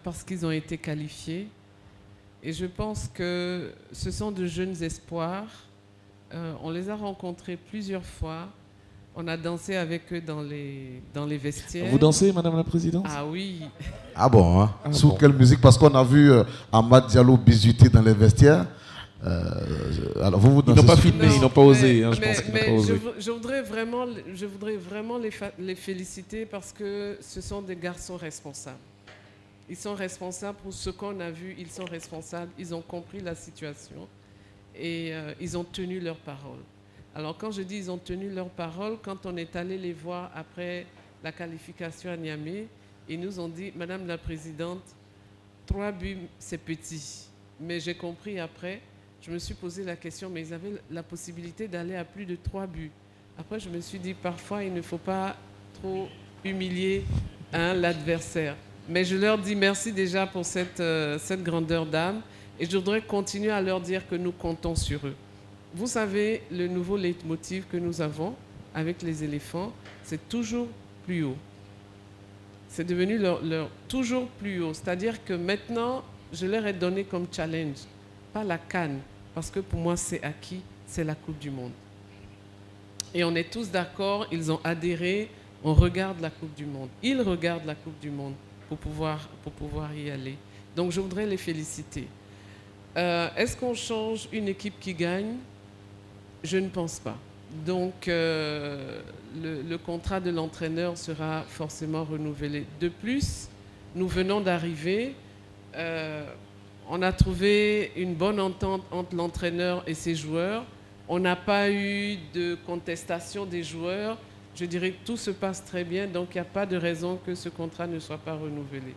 parce qu'ils ont été qualifiés. Et je pense que ce sont de jeunes espoirs. On les a rencontrés plusieurs fois. On a dansé avec eux dans les vestiaires. Vous dansez, Madame la Présidente? Ah oui. Ah bon, hein? Sous quelle musique? Parce qu'on a vu Ahmad Diallo bisuter dans les vestiaires. Alors vous dansez. Ils n'ont pas filmé, ils n'ont pas osé. Je pense qu'ils n'ont pas osé. Je voudrais vraiment les féliciter parce que ce sont des garçons responsables. Ils sont responsables pour ce qu'on a vu, ils sont responsables, ils ont compris la situation et ils ont tenu leur parole. Alors quand je dis ils ont tenu leur parole, quand on est allé les voir après la qualification à Niamey, ils nous ont dit, Madame la Présidente, 3 buts c'est petit. Mais j'ai compris après, je me suis posé la question, mais ils avaient la possibilité d'aller à plus de 3 buts. Après je me suis dit, parfois il ne faut pas trop humilier l'adversaire. Mais je leur dis merci déjà pour cette grandeur d'âme et je voudrais continuer à leur dire que nous comptons sur eux. Vous savez, le nouveau leitmotiv que nous avons avec les éléphants, c'est toujours plus haut. C'est devenu leur toujours plus haut. C'est-à-dire que maintenant, je leur ai donné comme challenge, pas la CAN, parce que pour moi c'est acquis, c'est la Coupe du Monde. Et on est tous d'accord, ils ont adhéré, on regarde la Coupe du Monde. Ils regardent la Coupe du Monde pour pouvoir y aller. Donc je voudrais les féliciter. Est-ce qu'on change une équipe qui gagne? Je ne pense pas. Donc le contrat de l'entraîneur sera forcément renouvelé. De plus, nous venons d'arriver. On a trouvé une bonne entente entre l'entraîneur et ses joueurs. On n'a pas eu de contestation des joueurs. Je dirais que tout se passe très bien, donc il n'y a pas de raison que ce contrat ne soit pas renouvelé.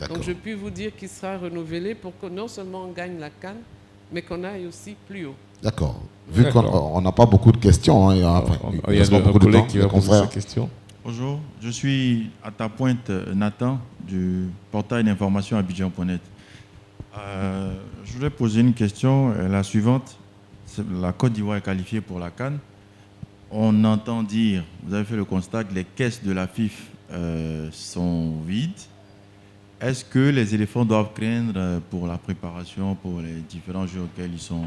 Donc je puis vous dire qu'il sera renouvelé pour que non seulement on gagne la CAN, mais qu'on aille aussi plus haut. D'accord. Vu qu'on n'a pas beaucoup de questions, il y a un collègue qui va poser sa question. Bonjour, je suis à ta pointe Nathan du portail d'information Abidjan.net. Je voulais poser une question, la suivante. La Côte d'Ivoire est qualifiée pour la CAN. On entend dire, vous avez fait le constat que les caisses de la FIF sont vides. Est-ce que les éléphants doivent craindre pour la préparation, pour les différents jeux auxquels ils sont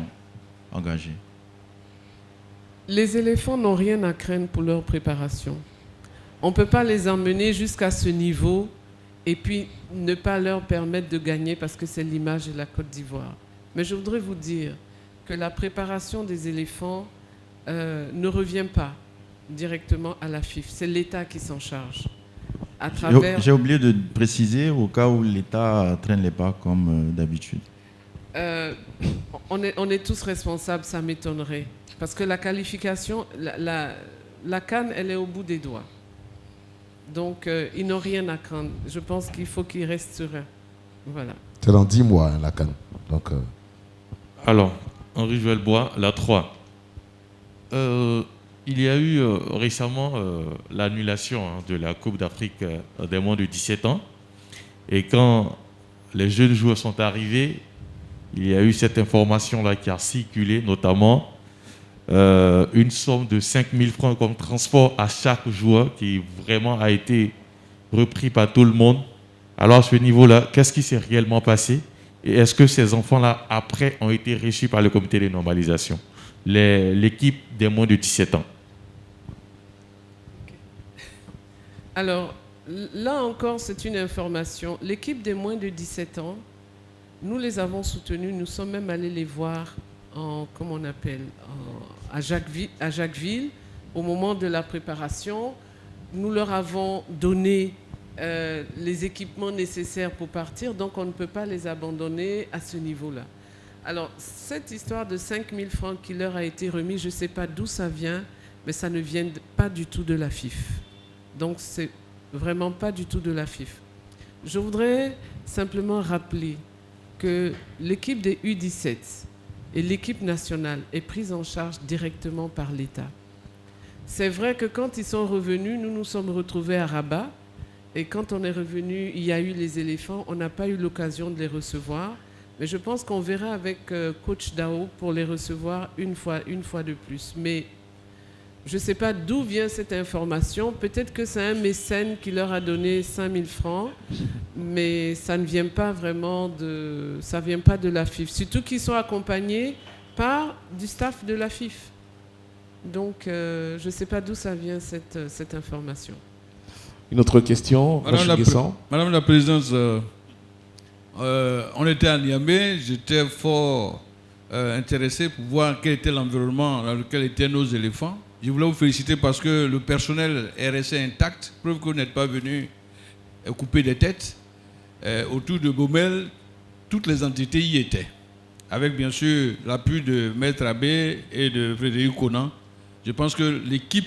engagés? Les éléphants n'ont rien à craindre pour leur préparation. On ne peut pas les emmener jusqu'à ce niveau et puis ne pas leur permettre de gagner parce que c'est l'image de la Côte d'Ivoire. Mais je voudrais vous dire que la préparation des éléphants ne revient pas directement à la FIF. C'est l'État qui s'en charge. J'ai oublié de préciser au cas où l'État traîne les pas comme d'habitude. On est tous responsables, ça m'étonnerait. Parce que la qualification, la CAN, elle est au bout des doigts. Donc, ils n'ont rien à craindre. Je pense qu'il faut qu'ils restent sereins. Voilà. C'est dans 10 mois, la CAN. Donc, Alors, Henri Joël Bois, la 3. Il y a eu récemment l'annulation de la Coupe d'Afrique des moins de 17 ans. Et quand les jeunes joueurs sont arrivés, il y a eu cette information-là qui a circulé, notamment une somme de 5 000 francs comme transport à chaque joueur qui vraiment a été repris par tout le monde. Alors à ce niveau-là, qu'est-ce qui s'est réellement passé? Et est-ce que ces enfants-là, après, ont été reçus par le comité de normalisation, l'équipe des moins de 17 ans? Alors, là encore, c'est une information. L'équipe des moins de 17 ans, nous les avons soutenus, nous sommes même allés les voir à Jacquesville, au moment de la préparation. Nous leur avons donné les équipements nécessaires pour partir, donc on ne peut pas les abandonner à ce niveau-là. Alors, cette histoire de 5 000 francs qui leur a été remis, je ne sais pas d'où ça vient, mais ça ne vient pas du tout de la FIF. Donc, c'est vraiment pas du tout de la FIF. Je voudrais simplement rappeler que l'équipe des U17 et l'équipe nationale est prise en charge directement par l'État. C'est vrai que quand ils sont revenus, nous nous sommes retrouvés à Rabat. Et quand on est revenu, il y a eu les éléphants. On n'a pas eu l'occasion de les recevoir. Mais je pense qu'on verra avec coach Dao pour les recevoir une fois de plus. Mais je ne sais pas d'où vient cette information. Peut-être que c'est un mécène qui leur a donné 5 000 francs. Mais ça ne vient pas vraiment de la FIF. Surtout qu'ils sont accompagnés par du staff de la FIF. Donc, je ne sais pas d'où ça vient cette information. Une autre question, Madame la Présidente, on était à Niamey, j'étais fort intéressé pour voir quel était l'environnement dans lequel étaient nos éléphants. Je voulais vous féliciter parce que le personnel est resté intact, preuve que vous n'êtes pas venu couper des têtes. Autour de Baumel, toutes les entités y étaient, avec bien sûr l'appui de Maître Abbé et de Frédéric Conan. Je pense que l'équipe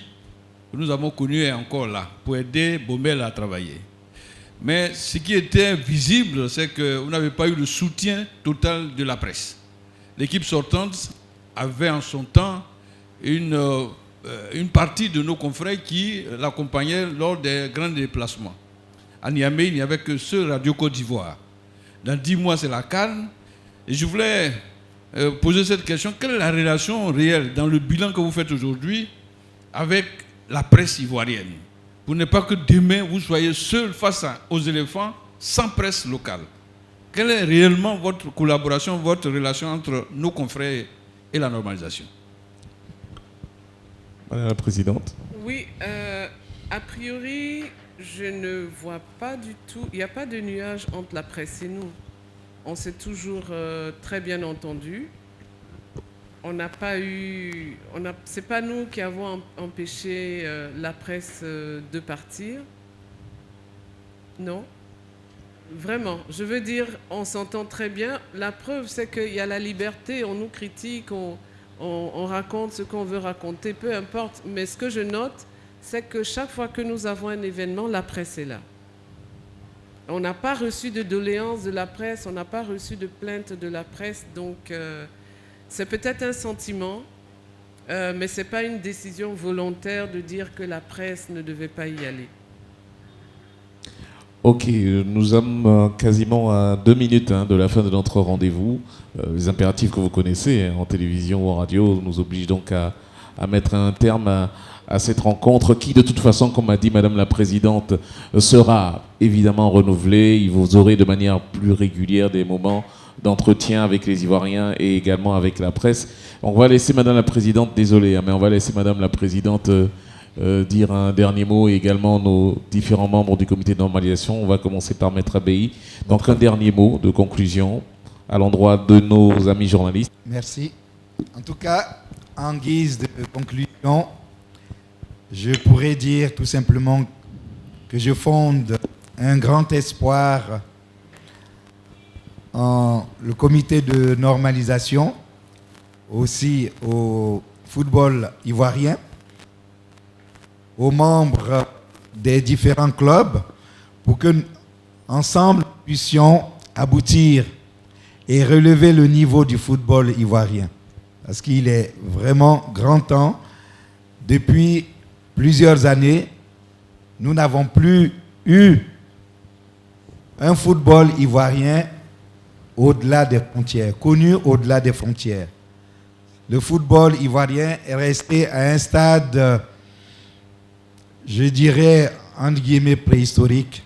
que nous avons connue est encore là pour aider Baumel à travailler. Mais ce qui était visible, c'est que vous n'avez pas eu le soutien total de la presse. L'équipe sortante avait en son temps une partie de nos confrères qui l'accompagnaient lors des grands déplacements. À Niamey, il n'y avait que ce Radio Côte d'Ivoire. Dans 10 mois, c'est la CAN. Et je voulais poser cette question. Quelle est la relation réelle dans le bilan que vous faites aujourd'hui avec la presse ivoirienne? Pour ne pas que demain, vous soyez seul face aux éléphants sans presse locale. Quelle est réellement votre collaboration, votre relation entre nos confrères et la normalisation? Madame la Présidente. Oui, a priori, je ne vois pas du tout, il n'y a pas de nuage entre la presse et nous. On s'est toujours très bien entendus. On n'a pas eu, c'est pas nous qui avons empêché la presse de partir. Non. Vraiment, je veux dire, on s'entend très bien. La preuve, c'est qu'il y a la liberté, on nous critique, on raconte ce qu'on veut raconter, peu importe. Mais ce que je note, c'est que chaque fois que nous avons un événement, la presse est là. On n'a pas reçu de doléances de la presse, on n'a pas reçu de plaintes de la presse. Donc, c'est peut-être un sentiment, mais ce n'est pas une décision volontaire de dire que la presse ne devait pas y aller. Ok, nous sommes quasiment à 2 minutes de la fin de notre rendez-vous. Les impératifs que vous connaissez en télévision ou en radio nous obligent donc à mettre un terme à cette rencontre qui, de toute façon, comme a dit Madame la Présidente, sera évidemment renouvelée. Vous aurez de manière plus régulière des moments d'entretien avec les Ivoiriens et également avec la presse. On va laisser Madame la Présidente, désolé, mais on va laisser Madame la Présidente dire un dernier mot et également nos différents membres du comité de normalisation. On va commencer par Maître Abbaye. Donc un dernier mot de conclusion à l'endroit de nos amis journalistes. Merci. En tout cas, en guise de conclusion, je pourrais dire tout simplement que je fonde un grand espoir en le comité de normalisation, aussi au football ivoirien, aux membres des différents clubs, pour que ensemble nous puissions aboutir et relever le niveau du football ivoirien. Parce qu'il est vraiment grand temps. Depuis plusieurs années, nous n'avons plus eu un football ivoirien au-delà des frontières, connu au-delà des frontières. Le football ivoirien est resté à un stade, je dirais, entre guillemets, préhistorique.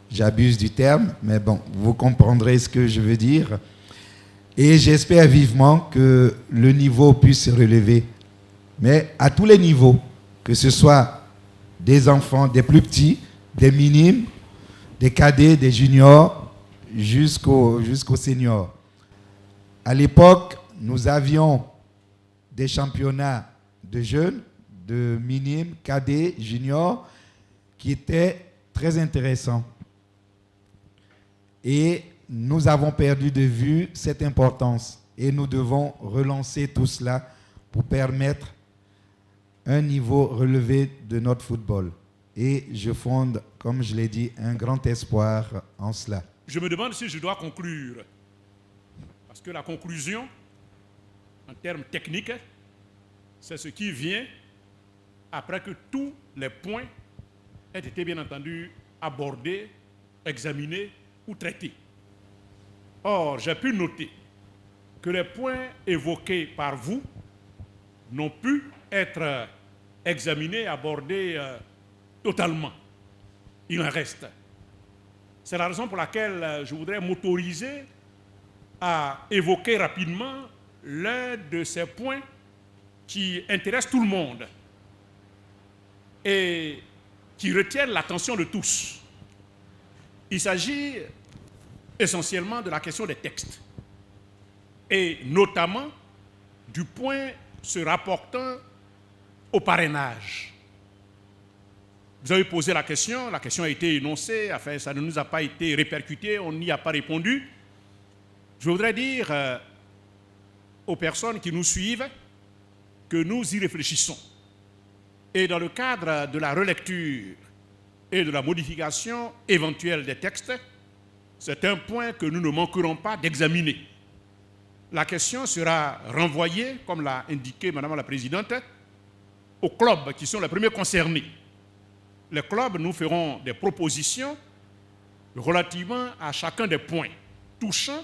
J'abuse du terme, mais bon, vous comprendrez ce que je veux dire. Et j'espère vivement que le niveau puisse se relever. Mais à tous les niveaux, que ce soit des enfants, des plus petits, des minimes, des cadets, des juniors, jusqu'aux seniors. À l'époque, nous avions des championnats de jeunes, de minimes, cadets, juniors, qui étaient très intéressants. Et nous avons perdu de vue cette importance. Et nous devons relancer tout cela pour permettre un niveau relevé de notre football. Et je fonde, comme je l'ai dit, un grand espoir en cela. Je me demande si je dois conclure. Parce que la conclusion, en termes techniques, c'est ce qui vient après que tous les points aient été bien entendu abordés, examinés ou traités. Or, j'ai pu noter que les points évoqués par vous n'ont pu être examinés, abordés totalement. Il en reste. C'est la raison pour laquelle je voudrais m'autoriser à évoquer rapidement l'un de ces points qui intéresse tout le monde et qui retiennent l'attention de tous. Il s'agit essentiellement de la question des textes et notamment du point se rapportant au parrainage. Vous avez posé la question a été énoncée, enfin, ça ne nous a pas été répercuté, on n'y a pas répondu. Je voudrais dire aux personnes qui nous suivent que nous y réfléchissons. Et dans le cadre de la relecture et de la modification éventuelle des textes, c'est un point que nous ne manquerons pas d'examiner. La question sera renvoyée, comme l'a indiqué Madame la Présidente, aux clubs qui sont les premiers concernés. Les clubs nous feront des propositions relativement à chacun des points, touchant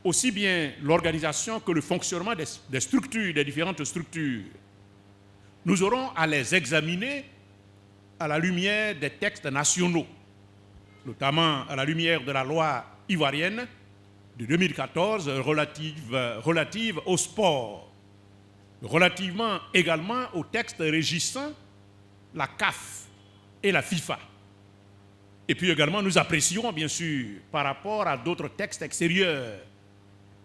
aussi bien l'organisation que le fonctionnement des structures, des différentes structures. Nous aurons à les examiner à la lumière des textes nationaux, notamment à la lumière de la loi ivoirienne de 2014 relative au sport, relativement également aux textes régissant la CAF et la FIFA. Et puis également, nous apprécierons bien sûr par rapport à d'autres textes extérieurs,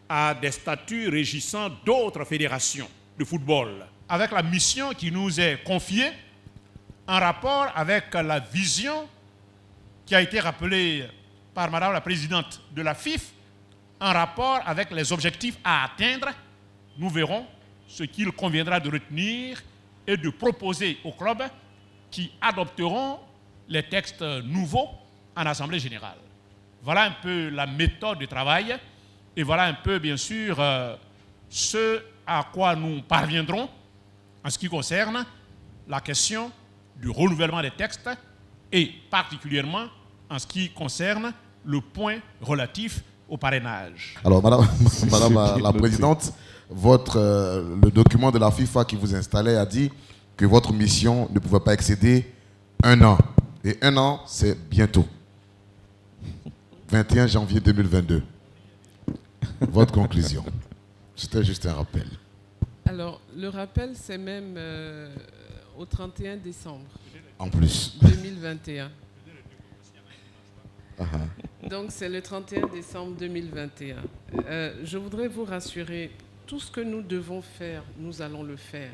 à des statuts régissant d'autres fédérations de football, avec la mission qui nous est confiée en rapport avec la vision qui a été rappelée par Madame la Présidente de la FIF en rapport avec les objectifs à atteindre, nous verrons ce qu'il conviendra de retenir et de proposer aux clubs qui adopteront les textes nouveaux en Assemblée générale. Voilà un peu la méthode de travail et voilà un peu, bien sûr, ce à quoi nous parviendrons en ce qui concerne la question du renouvellement des textes et particulièrement en ce qui concerne le point relatif au parrainage. Alors, Madame la Présidente, le document de la FIFA qui vous installait a dit que votre mission ne pouvait pas excéder 1 an. Et 1 an, c'est bientôt. 21 janvier 2022. Votre conclusion. C'était juste un rappel. Alors, le rappel, c'est même au 31 décembre. En plus. 2021. Donc, c'est le 31 décembre 2021. Je voudrais vous rassurer, tout ce que nous devons faire, nous allons le faire.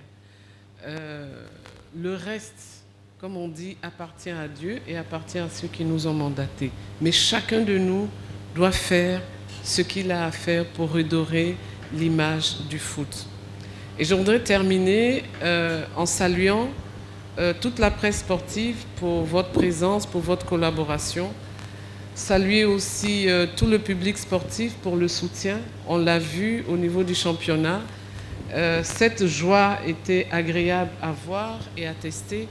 Le reste, comme on dit, appartient à Dieu et appartient à ceux qui nous ont mandatés. Mais chacun de nous doit faire ce qu'il a à faire pour redorer l'image du foot. Et je voudrais terminer en saluant toute la presse sportive pour votre présence, pour votre collaboration. Saluer aussi tout le public sportif pour le soutien. On l'a vu au niveau du championnat. Cette joie était agréable à voir et à tester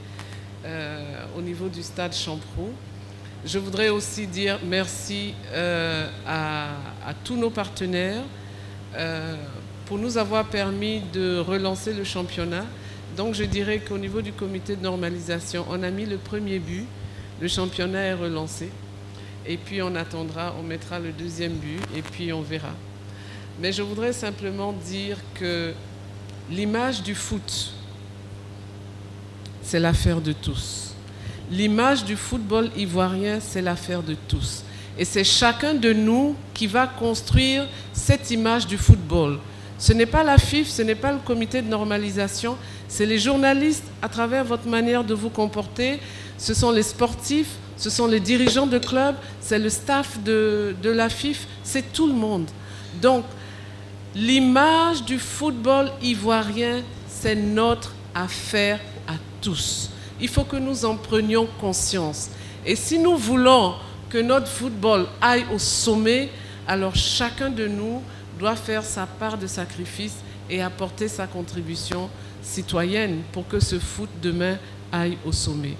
au niveau du stade Champroux. Je voudrais aussi dire merci à tous nos partenaires pour nous avoir permis de relancer le championnat. Donc je dirais qu'au niveau du comité de normalisation, on a mis le premier but, le championnat est relancé. Et puis on attendra, on mettra le deuxième but et puis on verra. Mais je voudrais simplement dire que l'image du foot, c'est l'affaire de tous. L'image du football ivoirien, c'est l'affaire de tous. Et c'est chacun de nous qui va construire cette image du football. Ce n'est pas la FIF, ce n'est pas le comité de normalisation, c'est les journalistes à travers votre manière de vous comporter, ce sont les sportifs, ce sont les dirigeants de clubs, c'est le staff de la FIF, c'est tout le monde. Donc, l'image du football ivoirien, c'est notre affaire à tous. Il faut que nous en prenions conscience. Et si nous voulons que notre football aille au sommet, alors chacun de nous doit faire sa part de sacrifice et apporter sa contribution citoyenne pour que ce foot demain aille au sommet.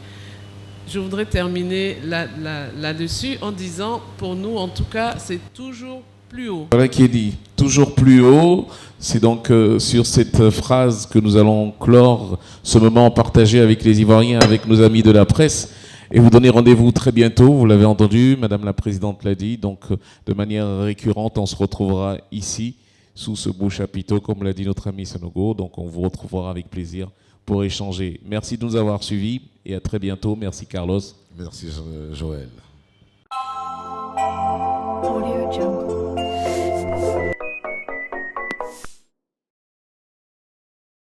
Je voudrais terminer là-dessus en disant, pour nous en tout cas, c'est toujours plus haut. Voilà qui est dit, toujours plus haut. C'est donc sur cette phrase que nous allons clore ce moment partagé avec les Ivoiriens, avec nos amis de la presse. Et vous donner rendez-vous très bientôt, vous l'avez entendu, Madame la Présidente l'a dit. Donc de manière récurrente, on se retrouvera ici, sous ce beau chapiteau, comme l'a dit notre ami Sanogo. Donc on vous retrouvera avec plaisir pour échanger. Merci de nous avoir suivis et à très bientôt. Merci Carlos. Merci Joël. Audio Jungle.